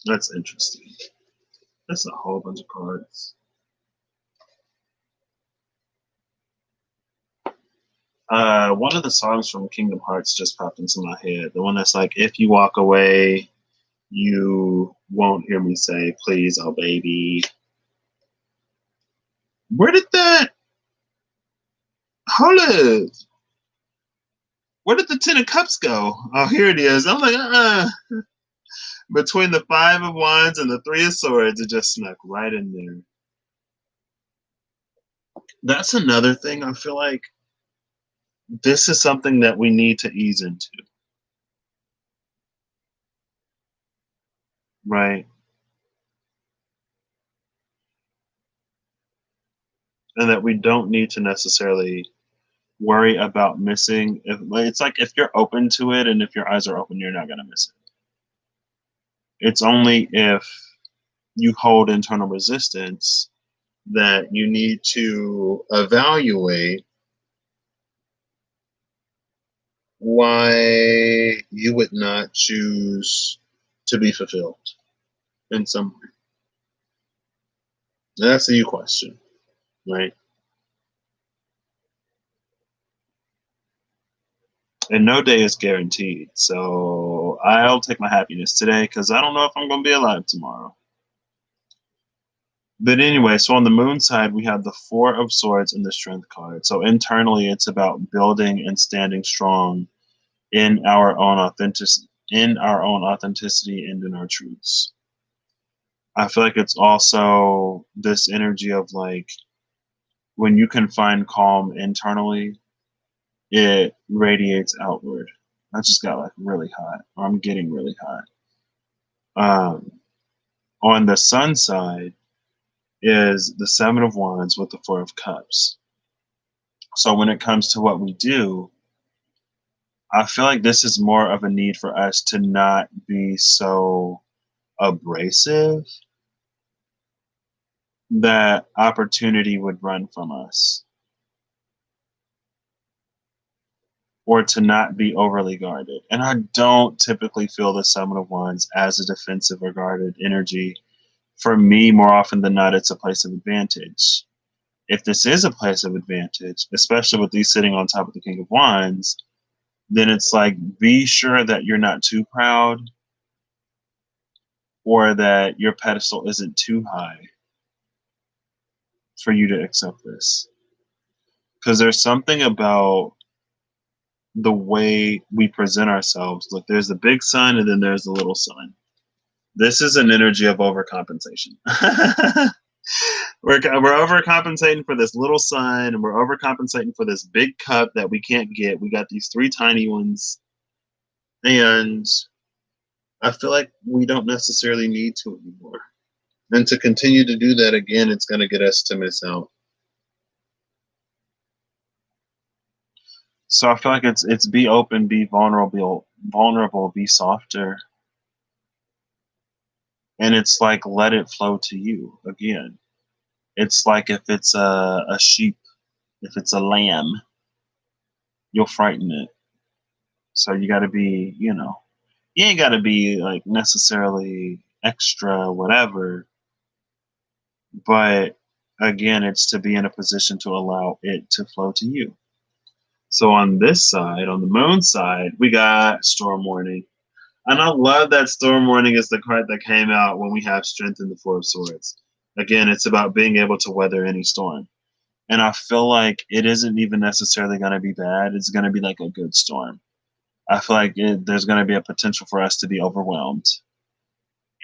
That's interesting. That's a whole bunch of cards. One of the songs from Kingdom Hearts just popped into my head. The one that's like, if you walk away, you won't hear me say, please, oh baby. Where did that? Hold it. Where did the Ten of Cups go? Oh, here it is. I'm like, Between the Five of Wands and the Three of Swords, it just snuck right in there. That's another thing. I feel like this is something that we need to ease into. Right? And that we don't need to necessarily worry about missing. It's like if you're open to it and if your eyes are open, you're not going to miss it. It's only if you hold internal resistance that you need to evaluate why you would not choose to be fulfilled in some way. That's a you question, right? And no day is guaranteed. So I'll take my happiness today because I don't know if I'm going to be alive tomorrow. But anyway, so on the moon side, we have the Four of Swords and the Strength card. So internally, it's about building and standing strong in our own authenticity, and in our truths. I feel like it's also this energy of like when you can find calm internally, it radiates outward. I just got like really hot, or I'm getting really hot. On the sun side is the Seven of Wands with the Four of Cups. So when it comes to what we do, I feel like this is more of a need for us to not be so abrasive that opportunity would run from us, or to not be overly guarded. And I don't typically feel the Seven of Wands as a defensive or guarded energy. For me, more often than not, it's a place of advantage. If this is a place of advantage, especially with these sitting on top of the King of Wands, then it's like, be sure that you're not too proud or that your pedestal isn't too high for you to accept this. Because there's something about the way we present ourselves. Look, there's the big sun and then there's the little sun. This is an energy of overcompensation. we're overcompensating for this little sun, and we're overcompensating for this big cup that we can't get. We got these three tiny ones, and I feel like we don't necessarily need to anymore. And to continue to do that again, it's going to get us to miss out. So I feel like it's be open, be vulnerable, be softer. And it's like let it flow to you again. It's like if it's a sheep, if it's a lamb, you'll frighten it. So you got to be, you ain't got to be like necessarily extra whatever, but again, it's to be in a position to allow it to flow to you. So on this side, on the moon side, we got storm warning. And I love that storm warning is the card that came out when we have strength in the Four of Swords. Again, it's about being able to weather any storm. And I feel like it isn't even necessarily going to be bad. It's going to be like a good storm. I feel like there's going to be a potential for us to be overwhelmed.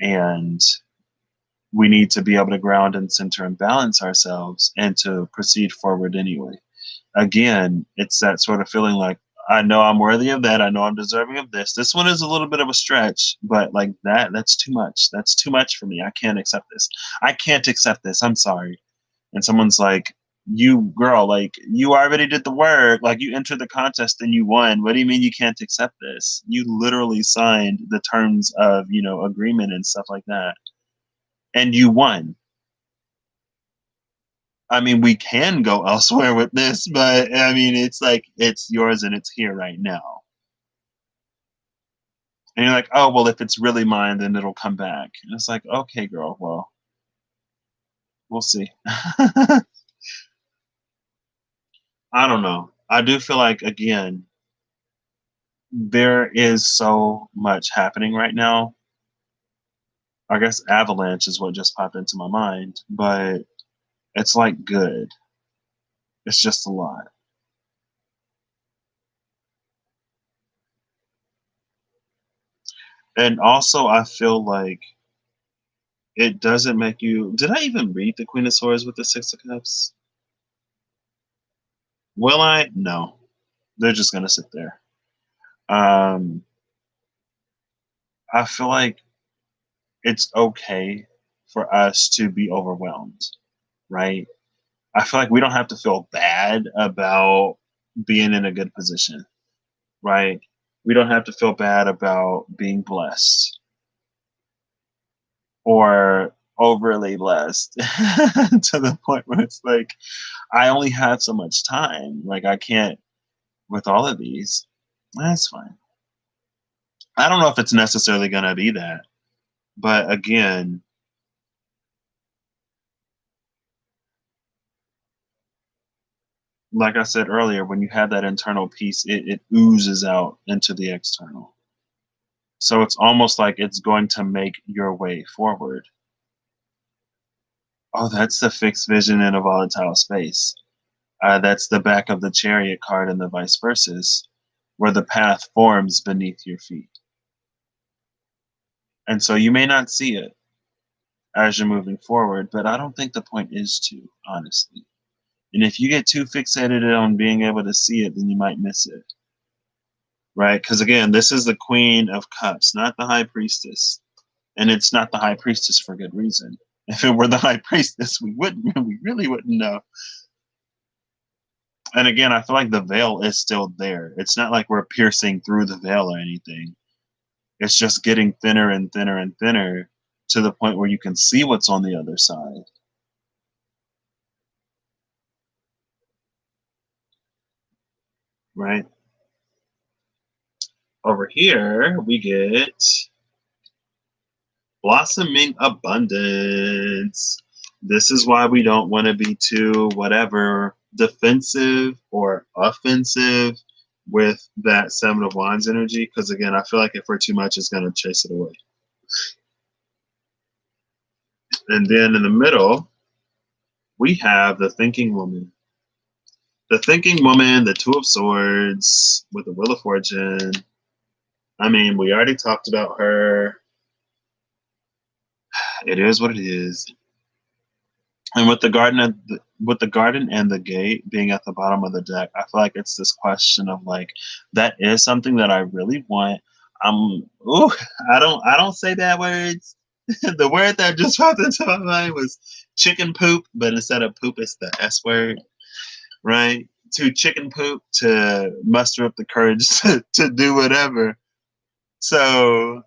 And we need to be able to ground and center and balance ourselves and to proceed forward anyway. Again, it's that sort of feeling like, I know I'm worthy of that. I know I'm deserving of this. This one is a little bit of a stretch, but like that's too much. That's too much for me. I can't accept this. I can't accept this. I'm sorry. And someone's like, you girl, like you already did the work. Like you entered the contest and you won. What do you mean you can't accept this? You literally signed the terms of, agreement and stuff like that. And you won. I mean, we can go elsewhere with this, but I mean, it's like it's yours and it's here right now. And you're like, oh, well, if it's really mine, then it'll come back. And it's like, okay, girl, well, we'll see. I don't know. I do feel like, again, there is so much happening right now. I guess avalanche is what just popped into my mind, but it's like good. It's just a lot. And also, I feel like it doesn't make you. Did I even read the Queen of Swords with the Six of Cups? Will I? No. They're just going to sit there. Um, I feel like it's okay for us to be overwhelmed, right? I feel like we don't have to feel bad about being in a good position, right? We don't have to feel bad about being blessed or overly blessed to the point where it's like, I only have so much time. Like, I can't with all of these. That's fine. I don't know if it's necessarily going to be that. But again, like I said earlier, when you have that internal peace, it oozes out into the external. So it's almost like it's going to make your way forward. Oh, that's the fixed vision in a volatile space. That's the back of the chariot card and the vice versa, where the path forms beneath your feet. And so you may not see it as you're moving forward, but I don't think the point is to, honestly. And if you get too fixated on being able to see it, then you might miss it. Right? Because again, this is the Queen of Cups, not the High Priestess. And it's not the High Priestess for good reason. If it were the High Priestess, we really wouldn't know. And again, I feel like the veil is still there. It's not like we're piercing through the veil or anything. It's just getting thinner and thinner and thinner to the point where you can see what's on the other side. Right? Over here, we get blossoming abundance. This is why we don't want to be too whatever defensive or offensive with that Seven of Wands energy. Because again, I feel like if we're too much, it's going to chase it away. And then in the middle, we have the thinking woman. The thinking woman, the Two of Swords with the Wheel of Fortune. I mean, we already talked about her. It is what it is. And with the garden and the gate being at the bottom of the deck, I feel like it's this question of like, that is something that I really want. Ooh, I don't say bad words. The word that just popped into my mind was chicken poop, but instead of poop, it's the S word, right? To chicken poop, to muster up the courage to do whatever. So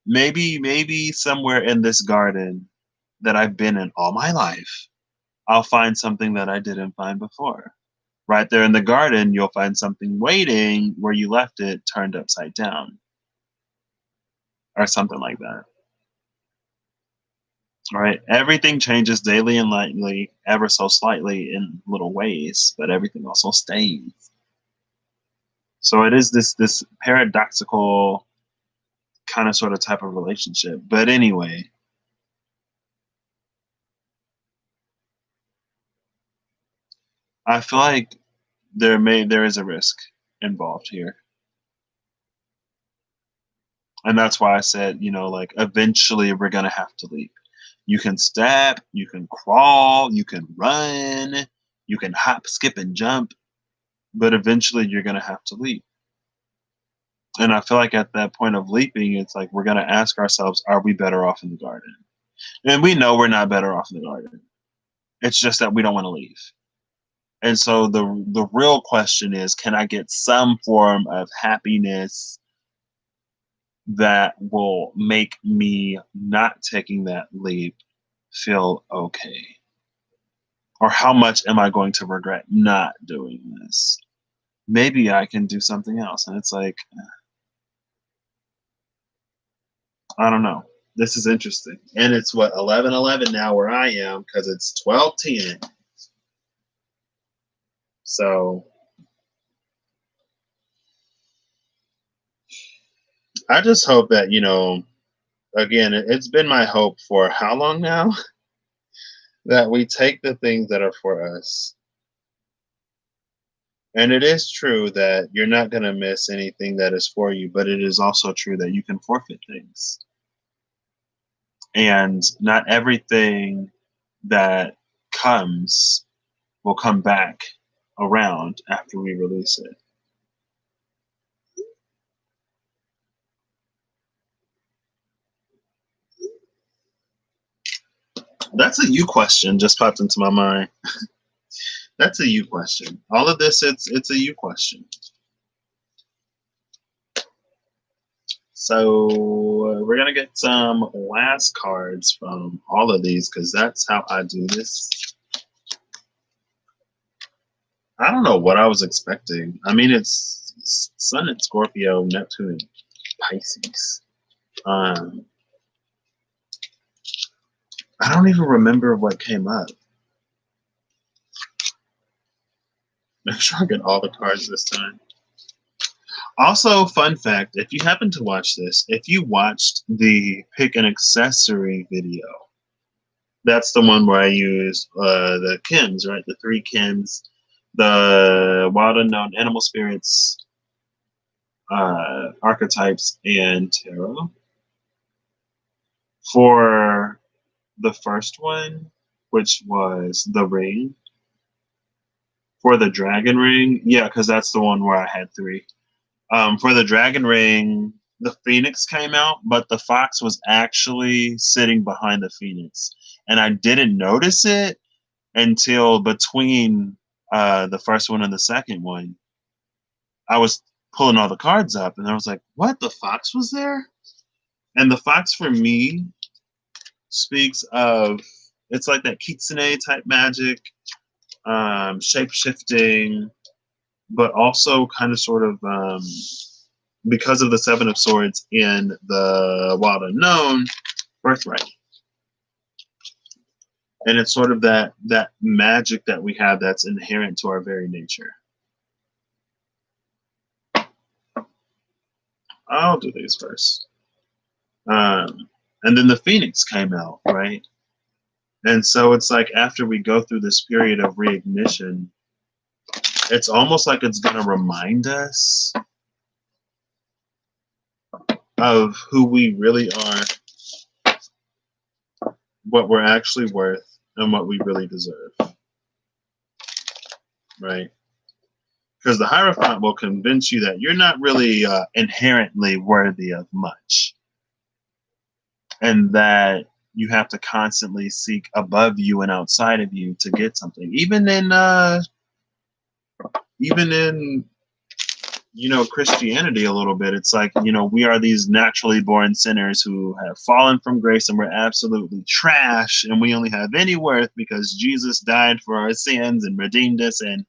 maybe somewhere in this garden that I've been in all my life, I'll find something that I didn't find before. Right there in the garden, you'll find something waiting where you left it turned upside down or something like that. All right. Everything changes daily and lightly, ever so slightly in little ways, but everything also stays. So it is this paradoxical kind of sort of type of relationship. But anyway, I feel like there is a risk involved here. And that's why I said, like eventually we're gonna have to leap. You can step, you can crawl, you can run, you can hop, skip, and jump, but eventually you're gonna have to leap. And I feel like at that point of leaping, it's like we're gonna ask ourselves, are we better off in the garden? And we know we're not better off in the garden. It's just that we don't want to leave. And so the real question is, can I get some form of happiness that will make me not taking that leap feel okay? Or how much am I going to regret not doing this? Maybe I can do something else. And it's like, I don't know. This is interesting. And it's what, 11:11 now where I am because it's 12:10. So I just hope that, again, it's been my hope for how long now that we take the things that are for us. And it is true that you're not going to miss anything that is for you, but it is also true that you can forfeit things. And not everything that comes will come back around after we release it. That's a you question just popped into my mind. That's a you question. All of this, it's a you question. So we're gonna get some last cards from all of these because that's how I do this. I don't know what I was expecting. I mean, it's Sun in Scorpio, Neptune in Pisces. Um, I don't even remember what came up. Make sure I get all the cards this time. Also, fun fact, if you happen to watch this, if you watched the pick an accessory video, that's the one where I used the Kims, right? The three Kims, the wild unknown animal spirits, archetypes, and tarot. For the first one, which was the ring, for the dragon ring, yeah, because that's the one where I had three. For the dragon ring, the phoenix came out, but the fox was actually sitting behind the phoenix, and I didn't notice it until between the first one and the second one. I was pulling all the cards up, and I was like, "What? The fox was there?" And the fox for me speaks of, it's like that kitsune type magic, shape shifting, but also kind of sort of because of the Seven of Swords in the Wild Unknown, birthright. And it's sort of that magic that we have that's inherent to our very nature. I'll do these first. And then the Phoenix came out, right? And so it's like after we go through this period of reignition, It's almost like it's going to remind us of who we really are, what we're actually worth, and what we really deserve, right? Because the Hierophant will convince you that you're not really inherently worthy of much, and that you have to constantly seek above you and outside of you to get something. Even in Christianity a little bit, it's like, we are these naturally born sinners who have fallen from grace and we're absolutely trash and we only have any worth because Jesus died for our sins and redeemed us. And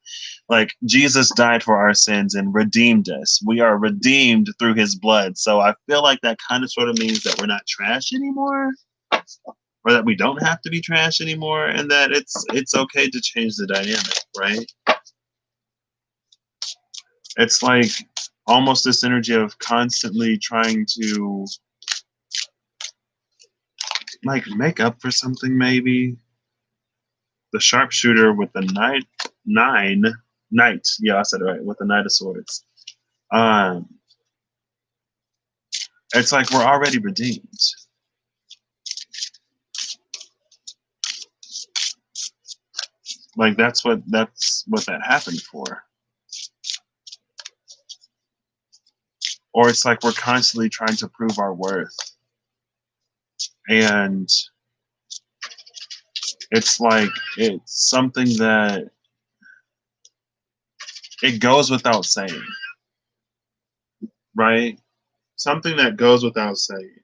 like, Jesus died for our sins and redeemed us. We are redeemed through his blood. So I feel like that kind of sort of means that we're not trash anymore, or that we don't have to be trash anymore, and that it's okay to change the dynamic, right? It's like almost this energy of constantly trying to like make up for something, maybe. The sharpshooter with the knight. Yeah, I said it right, with the Knight of Swords. It's like we're already redeemed. Like that's what that happened for. Or it's like we're constantly trying to prove our worth. And it's like it's something that it goes without saying, right? Something that goes without saying.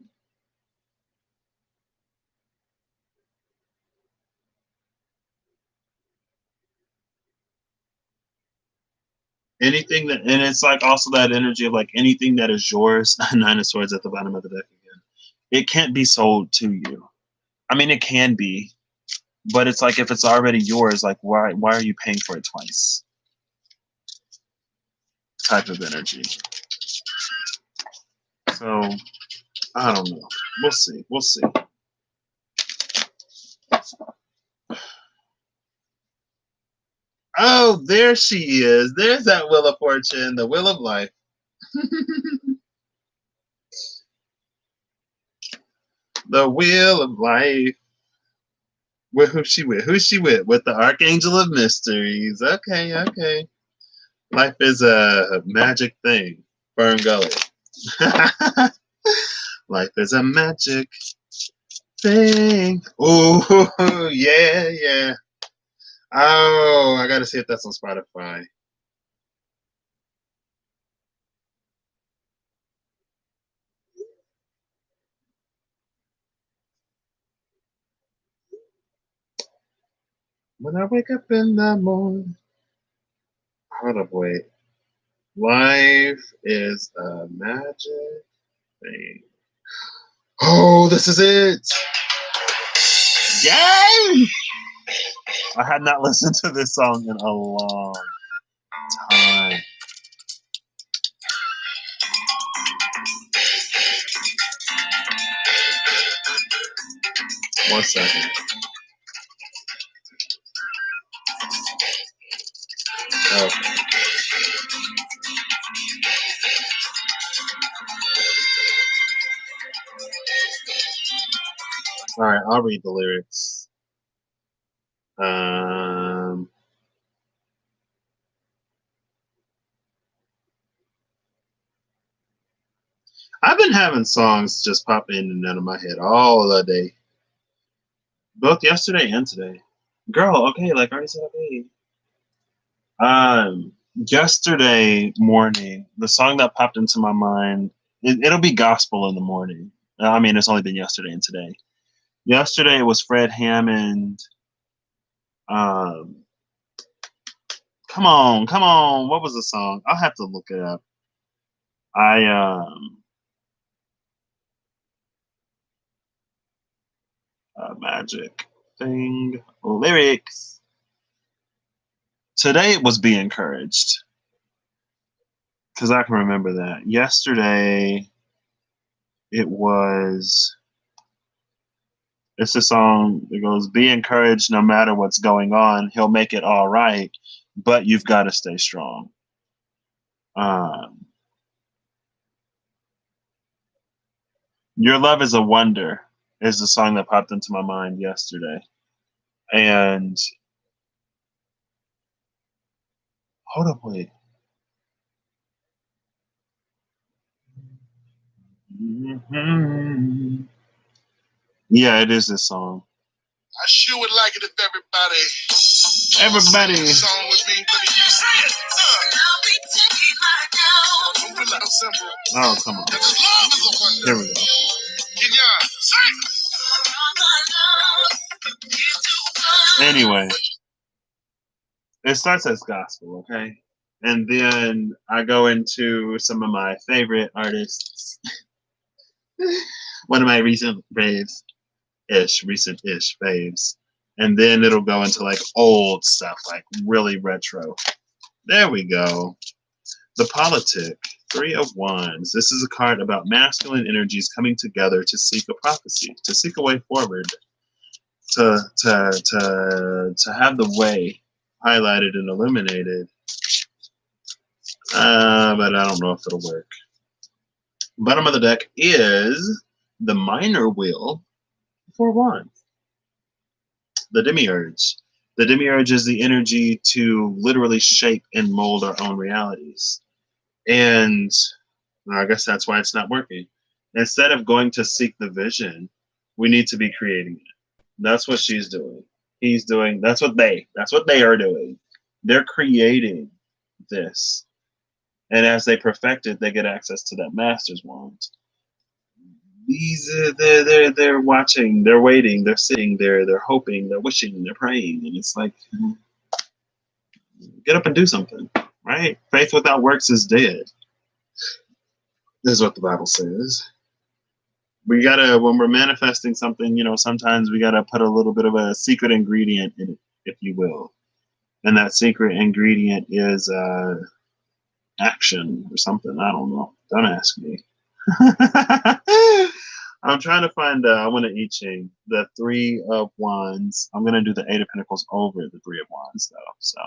Anything that, and it's like also that energy of like anything that is yours, Nine of Swords at the bottom of the deck again. It can't be sold to you. I mean, it can be, but it's like if it's already yours, like why are you paying for it twice? Type of energy. So I don't know. We'll see. We'll see. Oh, there she is. There's that Wheel of Fortune, the Wheel of Life. The Wheel of Life. Who's she with? Who's she with? With the Archangel of Mysteries. Okay, okay. Life is a magic thing. Fern Gully. Life is a magic thing. Oh, yeah, yeah. Oh, I gotta see if that's on Spotify. When I wake up in the morning. Hold up, wait. Life is a magic thing. Oh, this is it. Yay! I had not listened to this song in a long time. One second. Okay. All right, I'll read the lyrics. Um, I've been having songs just pop in and out of my head all the day, both yesterday and today. Girl, okay, like I already said, okay. Yesterday morning, the song that popped into my mind, it'll be gospel in the morning. I mean, it's only been yesterday and today. Yesterday it was Fred Hammond. Um, come on. What was the song? I'll have to look it up. I magic thing lyrics. Today it was Be Encouraged because I can remember that. Yesterday it was. It's a song that goes, "Be encouraged no matter what's going on. He'll make it all right. but you've got to stay strong. Your Love is a Wonder is the song that popped into my mind yesterday. And hold up, wait. Yeah, it is this song. I sure would like it if everybody sang the song with me. Oh, come on. Here we go. Anyway, it starts as gospel, okay? And then I go into some of my favorite artists. One of my recent-ish faves. And then it'll go into like old stuff, like really retro. There we go. The Politic, 3 of Wands. This is a card about masculine energies coming together to seek a prophecy, to seek a way forward, to have the way highlighted and illuminated. But I don't know if it'll work. Bottom of the deck is the Minor Wheel, 4 Wands. The Demiurge. The Demiurge is the energy to literally shape and mold our own realities. And I guess that's why it's not working. Instead of going to seek the vision, we need to be creating it. That's what she's doing. He's doing. That's what they are doing. They're creating this. And as they perfect it, they get access to that master's wand. They're watching, they're waiting, they're sitting there, they're hoping, they're wishing, they're praying, and it's like, get up and do something, right? Faith without works is dead. This is what the Bible says. We gotta, when we're manifesting something, sometimes we gotta put a little bit of a secret ingredient in it, if you will. And that secret ingredient is action or something. I don't know. Don't ask me. I'm trying to find, I want to I Ching, the 3 of Wands. I'm going to do the 8 of Pentacles over the 3 of Wands, though. So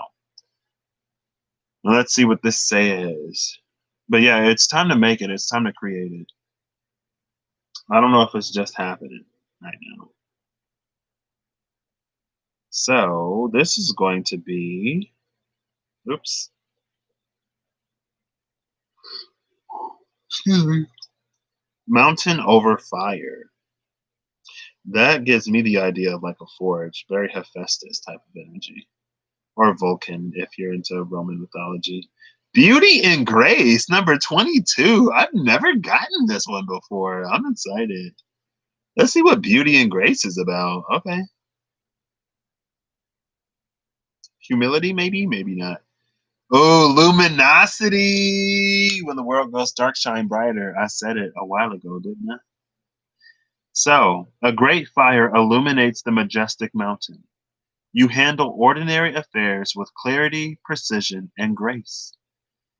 let's see what this says. But yeah, it's time to make it. It's time to create it. I don't know if it's just happening right now. So this is going to be, oops. Excuse me. Mountain over Fire. That gives me the idea of like a forge, very Hephaestus type of energy. Or Vulcan, if you're into Roman mythology. Beauty and Grace, number 22. I've never gotten this one before. I'm excited. Let's see what Beauty and Grace is about. Okay. Humility, maybe? Maybe not. Oh, luminosity. When the world goes dark, shine brighter. I said it a while ago, didn't I? So, a great fire illuminates the majestic mountain. You handle ordinary affairs with clarity, precision, and grace.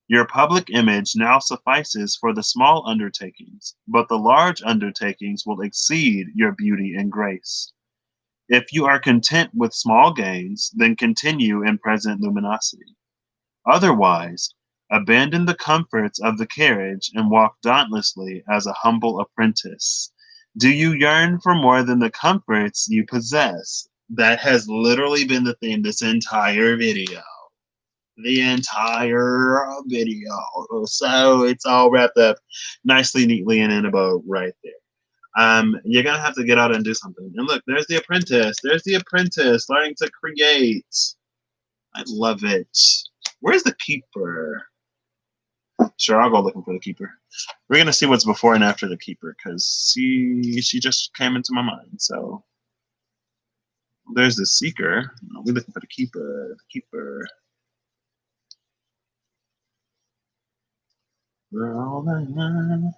Your public image now suffices for the small undertakings, but the large undertakings will exceed your beauty and grace. If you are content with small gains, then continue in present luminosity. Otherwise, abandon the comforts of the carriage and walk dauntlessly as a humble apprentice. Do you yearn for more than the comforts you possess? That has literally been the theme this entire video. The entire video. So it's all wrapped up nicely, neatly, and in a bow right there. You're gonna have to get out and do something. And look, there's the apprentice. There's the apprentice learning to create. I love it. Where's the keeper? Sure, I'll go looking for the keeper. We're gonna see what's before and after the keeper because she just came into my mind. So there's the seeker. We're looking for the keeper. The keeper. We're all alive.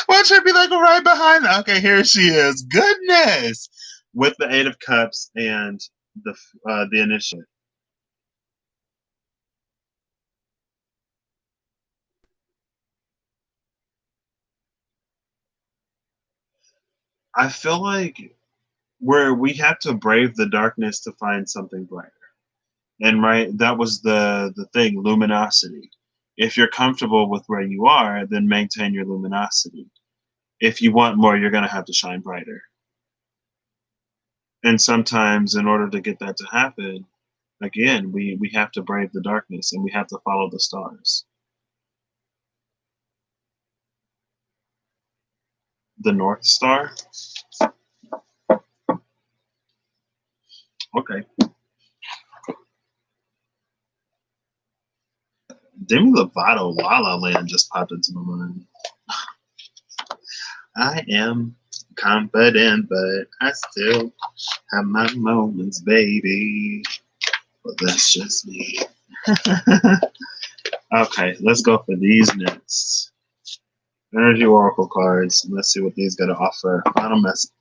Watch her be like right behind. Okay, here she is. Goodness, with the 8 of Cups and the initiative. I feel like we have to brave the darkness to find something brighter. And that was the thing, luminosity. If you're comfortable with where you are, then maintain your luminosity. If you want more, you're going to have to shine brighter. And sometimes, in order to get that to happen, again, we have to brave the darkness and we have to follow the stars. The North Star? Okay. Demi Lovato, La La Land just popped into my mind. I am confident, but I still have my moments, baby. But that's just me. Okay, let's go for these next. Energy Oracle cards. Let's see what these got to offer. Final message.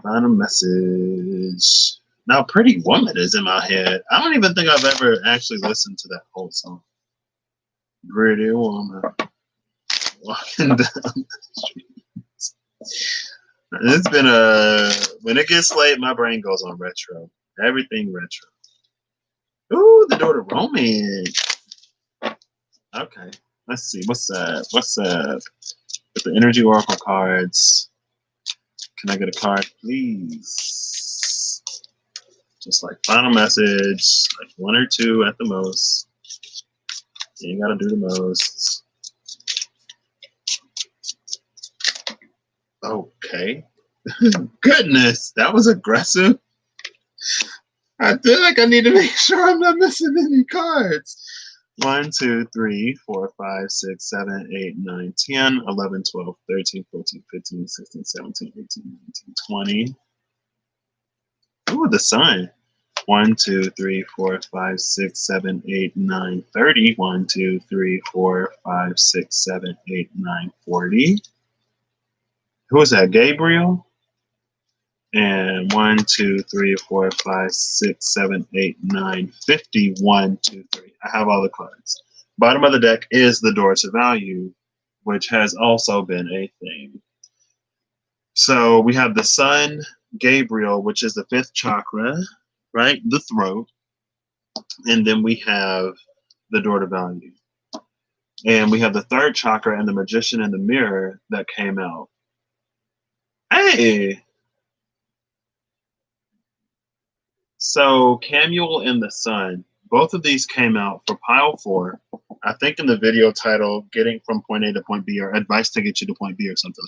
Final message. Now, Pretty Woman is in my head. I don't even think I've ever actually listened to that whole song. Pretty Woman. Walking down the street. It's been when it gets late, my brain goes on retro. Everything retro. Ooh, the door to romance. Okay, let's see. What's up? What's up? With the Energy Oracle cards. Can I get a card, please? Just like final message, like 1 or 2 at the most. You ain't gotta do the most. Okay. Goodness, that was aggressive. I feel like I need to make sure I'm not missing any cards. 1, 2, 3, 4, 5, 6, 7, 8, 9, 10, 11, 12, 13, 14, 15, 16, 17, 18, 19, 20. Ooh, the sun. 1, 2, 3, 4, 5, 6, 7, 8, 9, 30. 1, 2, 3, 4, 5, 6, 7, 8, 9, 40. Who is that? Gabriel? And 1, 2, 3, 4, 5, 6, 7, 8, 9, 50. 1, 2, 3. I have all the cards. Bottom of the deck is the door to value, which has also been a thing. So we have the sun, Gabriel, which is the 5th chakra, right? The throat. And then we have the door to value. And we have the 3rd chakra and the magician in the mirror that came out. Hey! So Camuel and the sun, both of these came out for pile 4. I think in the video title, Getting from Point A to Point B, or Advice to Get You to Point B, or something.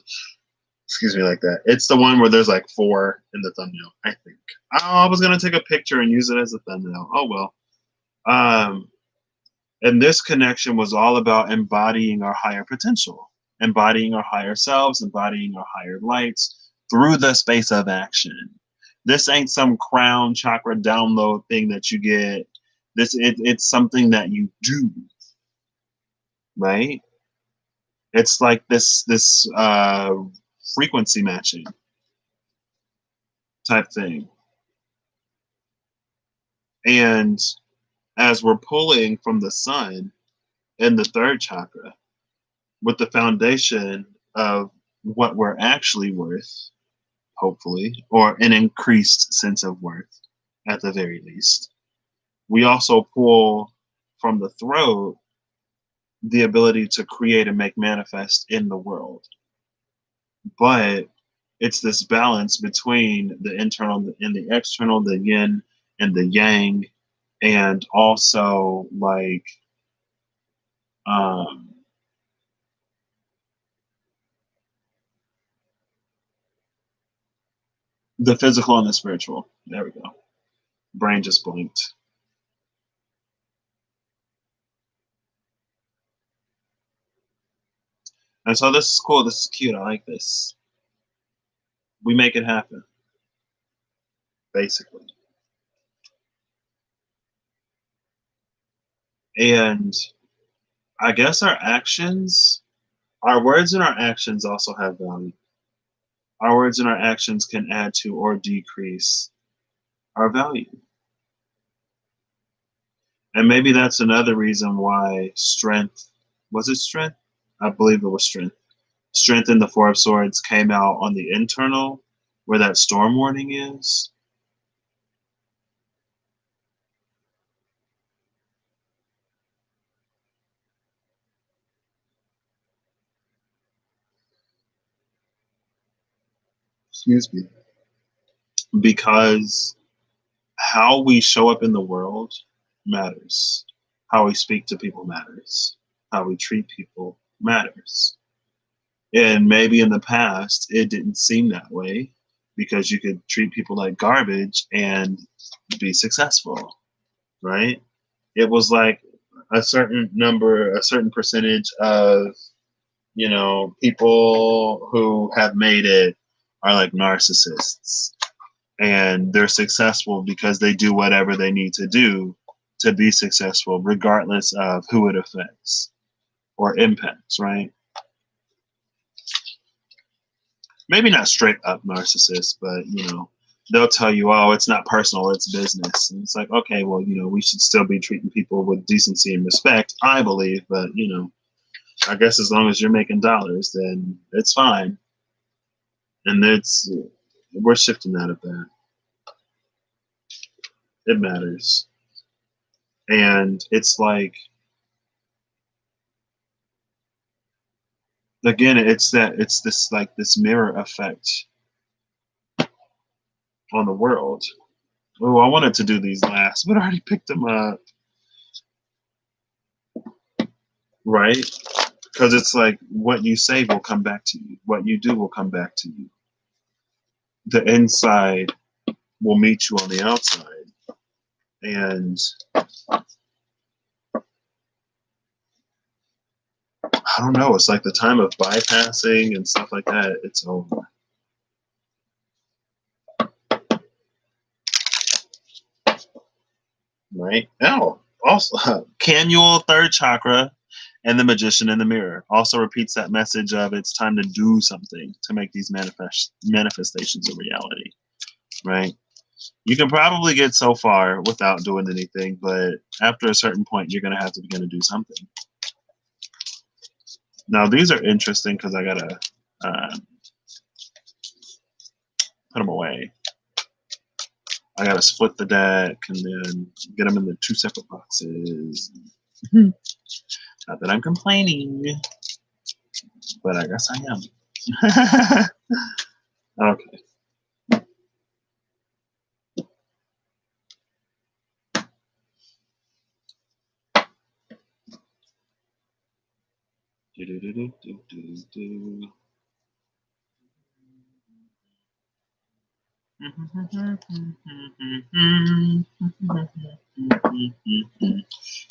Excuse me, like that. It's the one where there's like 4 in the thumbnail, I think. Oh, I was going to take a picture and use it as a thumbnail. Oh, well. And this connection was all about embodying our higher potential, embodying our higher selves, embodying our higher lights through the space of action. This ain't some crown chakra download thing that you get. It's something that you do, right? It's like this frequency matching type thing. And as we're pulling from the sun in the 3rd chakra, with the foundation of what we're actually worth, hopefully, or an increased sense of worth at the very least. We also pull from the throat the ability to create and make manifest in the world. But it's this balance between the internal and the external, the yin and the yang, and also like the physical and the spiritual. There we go. Brain just blinked. And so this is cool. This is cute. I like this. We make it happen, basically. And I guess our actions, our words and our actions also have value. Our words and our actions can add to or decrease our value. And maybe that's another reason why strength, was it strength? I believe it was strength. Strength in the Four of Swords came out on the internal, where that storm warning is. Excuse me. Because how we show up in the world matters. How we speak to people matters. How we treat people matters. And maybe in the past, it didn't seem that way because you could treat people like garbage and be successful, right? It was like a certain number, a certain percentage of, people who have made it are like narcissists. And they're successful because they do whatever they need to do to be successful, regardless of who it affects or impacts, right? Maybe not straight up narcissists, but they'll tell you, oh, it's not personal, it's business. And it's like, okay, well, we should still be treating people with decency and respect, I believe, but I guess as long as you're making dollars, then it's fine. And we're shifting out of that. It matters. And it's like, again, it's this mirror effect on the world. Oh, I wanted to do these last, but I already picked them up. Right? Because it's like what you say will come back to you. What you do will come back to you. The inside will meet you on the outside. And I don't know, it's like the time of bypassing and stuff like that, it's over. Right? Now, also, Canule, third chakra, and the Magician in the mirror also repeats that message of it's time to do something to make these manifestations a reality, right? You can probably get so far without doing anything, but after a certain point, you're going to have to begin to do something. Now, these are interesting because I got to put them away. I got to split the deck and then get them into 2 separate boxes. Not that I'm complaining, but I guess I am. Okay.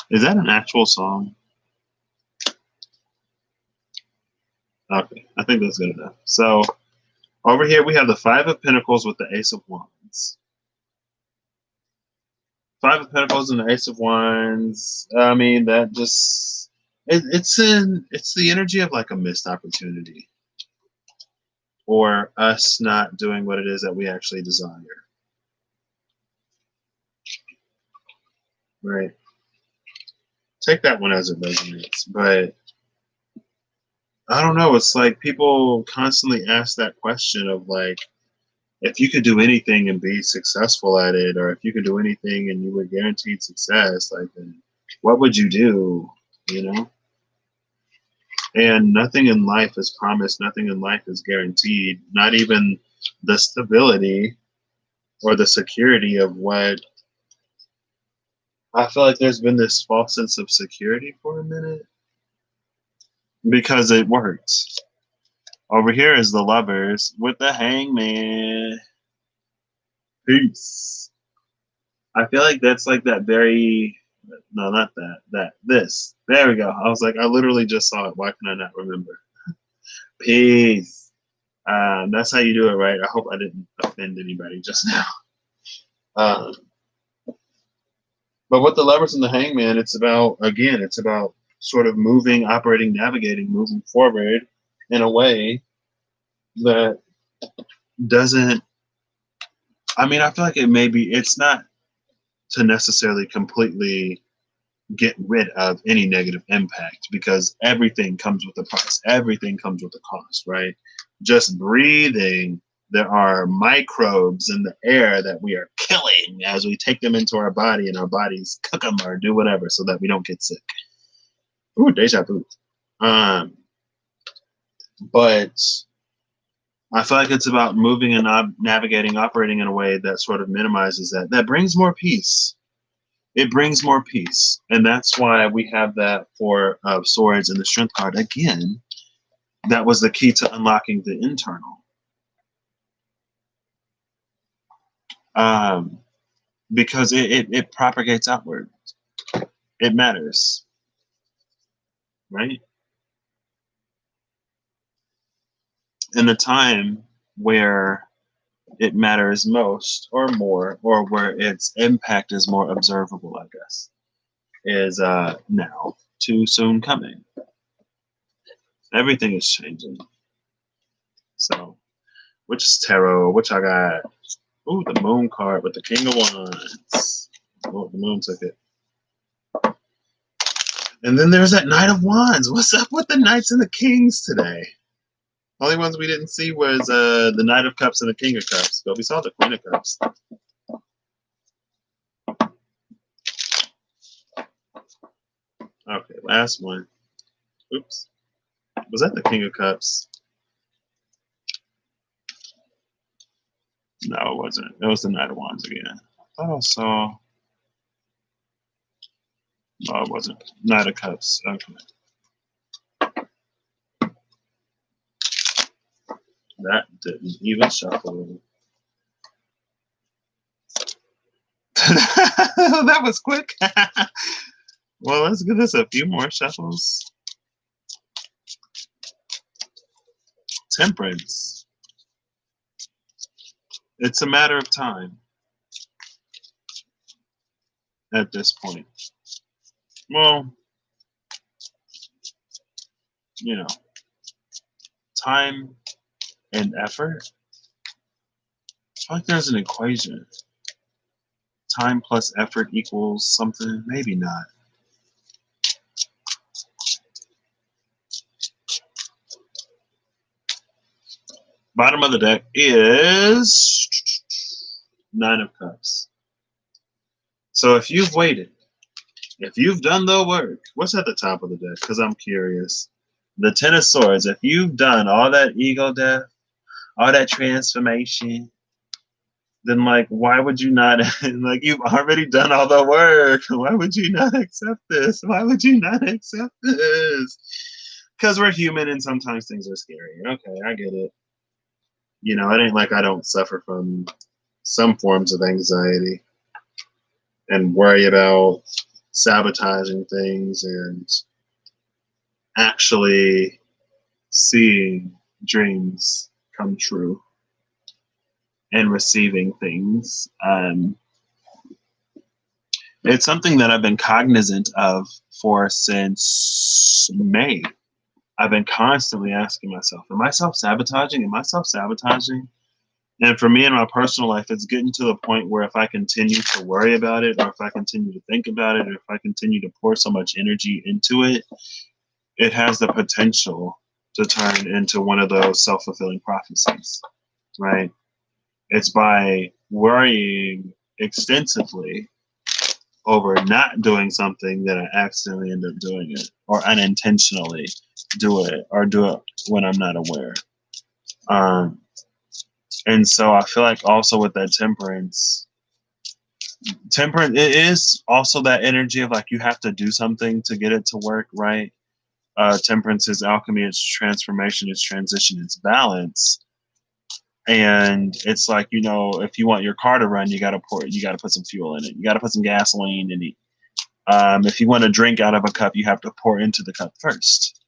Is that an actual song? Okay, I think that's good enough. So over here we have the 5 of Pentacles with the Ace of Wands. 5 of Pentacles and the Ace of Wands. I mean, that just it's the energy of like a missed opportunity, or us not doing what it is that we actually desire. Right. Take that one as it resonates, but I don't know. It's like people constantly ask that question of like, if you could do anything and be successful at it, or if you could do anything and you were guaranteed success, like, what would you do? And nothing in life is promised. Nothing in life is guaranteed. Not even the stability or the security of what. I feel like there's been this false sense of security for a minute because it works. Over here is the Lovers with the Hangman. Peace. I feel like that's like that very, no, not that, this. There we go. I was like, I literally just saw it. Why can I not remember? Peace. That's how you do it, right? I hope I didn't offend anybody just now. But with the Lovers and the Hangman, it's about sort of moving, operating, navigating, moving forward in a way that doesn't I mean, I feel like it's not to necessarily completely get rid of any negative impact, because everything comes with a price. Everything comes with a cost, right? Just breathing, there are microbes in the air that we are killing as we take them into our body, and our bodies cook them or do whatever so that we don't get sick. Ooh, deja vu. But I feel like it's about moving and navigating, operating in a way that sort of minimizes that. That brings more peace. It brings more peace. And that's why we have that for swords and the strength card. Again, that was the key to unlocking the internal. Because it propagates outward. It matters. Right? In a time where it matters most or more, or where its impact is more observable, I guess, is now too soon coming. Everything is changing. So, which is tarot? Which I got? Ooh, the moon card with the King of Wands. Oh, the moon took it. And then there's that Knight of Wands. What's up with the Knights and the Kings today? Only ones we didn't see was the Knight of Cups and the King of Cups, but we saw the Queen of Cups. Okay, last one. Oops. Was that the King of Cups? No, it wasn't. It was the Knight of Wands again. I thought I saw. No, it wasn't. Knight of Cups. Okay. That didn't even shuffle. That was quick. Well, let's give this a few more shuffles. Temperance. It's a matter of time at this point. Well, you know, time and effort. I feel like there's an equation. Time plus effort equals something. Maybe not. Bottom of the deck is Nine of Cups. So if you've waited, if you've done the work, what's at the top of the deck? Because I'm curious. The Ten of Swords. If you've done all that ego death, all that transformation, then like, why would you not? Like, you've already done all the work. Why would you not accept this? Why would you not accept this? Because we're human and sometimes things are scary. Okay, I get it. You know, it ain't like I don't suffer from some forms of anxiety and worry about sabotaging things and actually seeing dreams come true and receiving things. It's something that I've been cognizant of for since May. I've been constantly asking myself, am I self-sabotaging? Am I self-sabotaging? And for me in my personal life, it's getting to the point where if I continue to worry about it, or if I continue to think about it, or if I continue to pour so much energy into it, it has the potential to turn into one of those self-fulfilling prophecies, right? It's by worrying extensively over not doing something that I accidentally end up doing it, or unintentionally do it when I'm not aware. And so I feel like also with that temperance, it is also that energy of like, you have to do something to get it to work, right? Temperance is alchemy, it's transformation, it's transition, it's balance. And it's like, you know, if you want your car to run, you got to put some fuel in it. You got to put some gasoline in it. If you want to drink out of a cup, you have to pour into the cup first.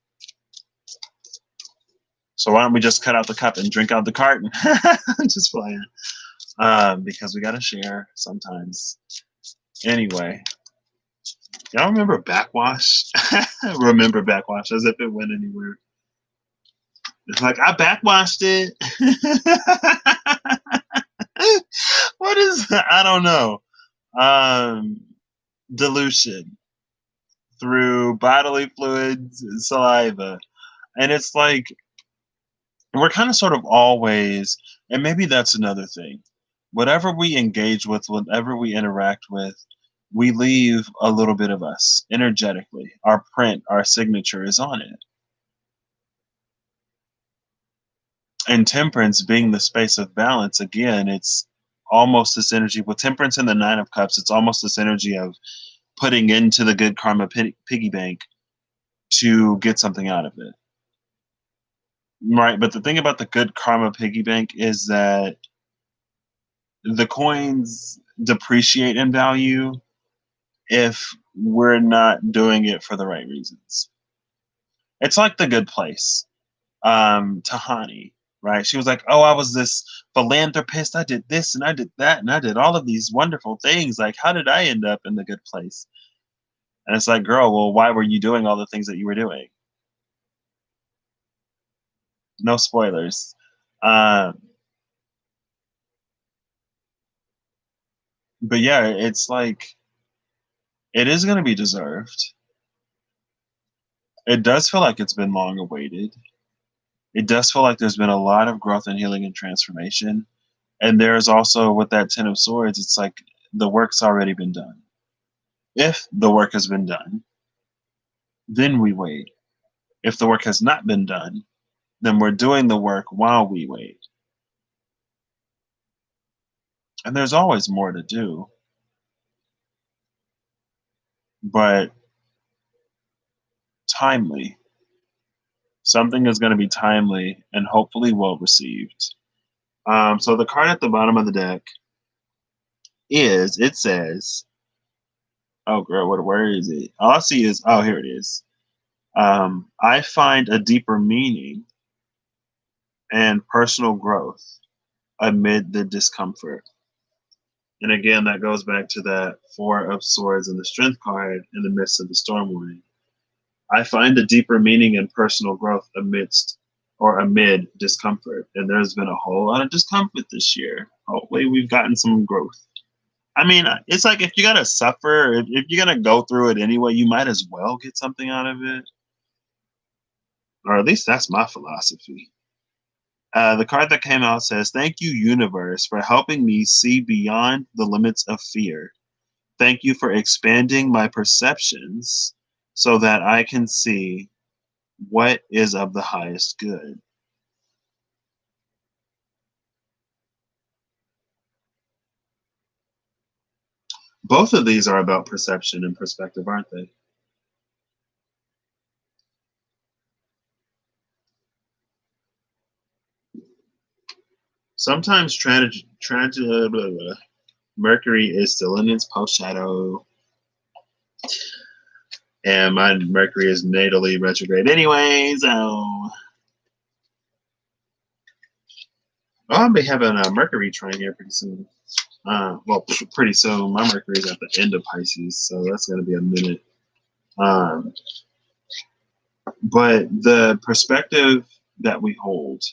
So why don't we just cut out the cup and drink out the carton? Just playing. Because we got to share sometimes. Anyway. Y'all remember backwash? Remember backwash as if it went anywhere. It's like, I backwashed it. What is that? I don't know. Dilution through bodily fluids, saliva. And it's like we're kind of sort of always, and maybe that's another thing. Whatever we engage with, whatever we interact with, we leave a little bit of us energetically. Our print, our signature is on it. And temperance being the space of balance, again, it's almost this energy with temperance in the Nine of Cups. It's almost this energy of putting into the good karma piggy bank to get something out of it. Right. But the thing about the good karma piggy bank is that the coins depreciate in value if we're not doing it for the right reasons. It's like the good place. Tahani, right? She was like, "Oh, I was this philanthropist. I did this and I did that and I did all of these wonderful things. Like, how did I end up in the good place?" And it's like, girl, well, why were you doing all the things that you were doing? No spoilers. Um, but yeah, it's like it is going to be deserved. It does feel like it's been long awaited. It does feel like there's been a lot of growth and healing and transformation. And there's also with that Ten of Swords, it's like the work's already been done. If the work has been done, then we wait. If the work has not been done, then we're doing the work while we wait. And there's always more to do, but timely. Something is going to be timely and hopefully well received. So the card at the bottom of the deck it says, oh girl, where is it? All I see is, oh, here it is. I find a deeper meaning and personal growth amid the discomfort. And again, that goes back to that Four of Swords and the Strength card in the midst of the storm warning. I find a deeper meaning and personal growth amid discomfort. And there's been a whole lot of discomfort this year. Hopefully, we've gotten some growth. I mean, it's like if you're going to suffer, if you're going to go through it anyway, you might as well get something out of it. Or at least that's my philosophy. The card that came out says, "Thank you, universe, for helping me see beyond the limits of fear. Thank you for expanding my perceptions so that I can see what is of the highest good." Both of these are about perception and perspective, aren't they? Sometimes Mercury is still in its post shadow, and my Mercury is natally retrograde anyway, so I'll be having a Mercury trine here pretty soon. Well, pretty soon. My Mercury is at the end of Pisces, so that's going to be a minute. But the perspective that we hold,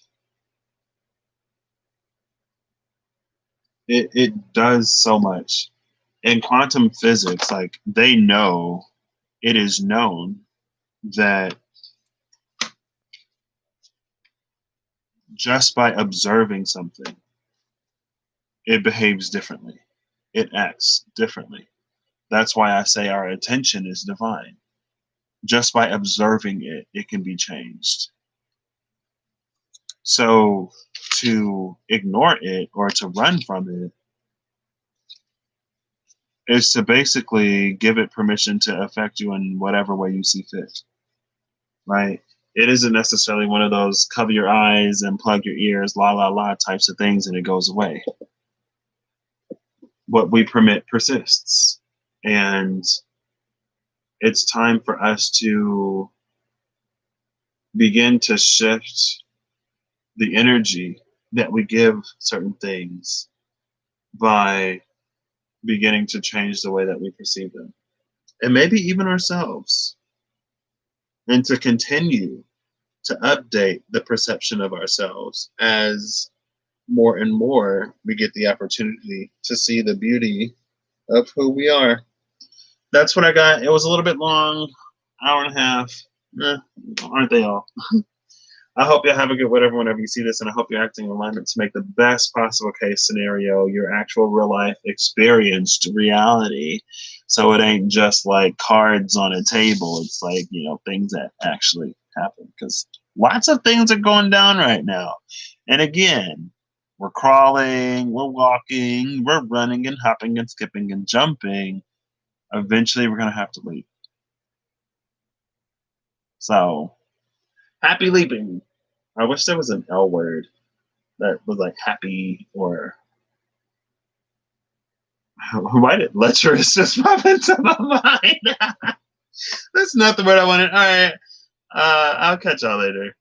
it does so much. In quantum physics, like they know, it is known that just by observing something, it behaves differently. It acts differently. That's why I say our attention is divine. Just by observing it, it can be changed. So to ignore it or to run from it is to basically give it permission to affect you in whatever way you see fit. Right? It isn't necessarily one of those cover your eyes and plug your ears, la la la types of things, and it goes away. What we permit persists. And it's time for us to begin to shift the energy that we give certain things by beginning to change the way that we perceive them. And maybe even ourselves. And to continue to update the perception of ourselves as more and more we get the opportunity to see the beauty of who we are. That's what I got. It was a little bit long, hour and a half. Aren't they all? I hope you have a good whatever whenever you see this, and I hope you're acting in alignment to make the best possible case scenario your actual real life experienced reality. So it ain't just like cards on a table. It's like, things that actually happen. Because lots of things are going down right now. And again, we're crawling, we're walking, we're running and hopping and skipping and jumping. Eventually, we're going to have to leap. So, happy leaping. I wish there was an L word that was like happy or why did lecherous just pop into my mind? That's not the word I wanted. All right. I'll catch y'all later.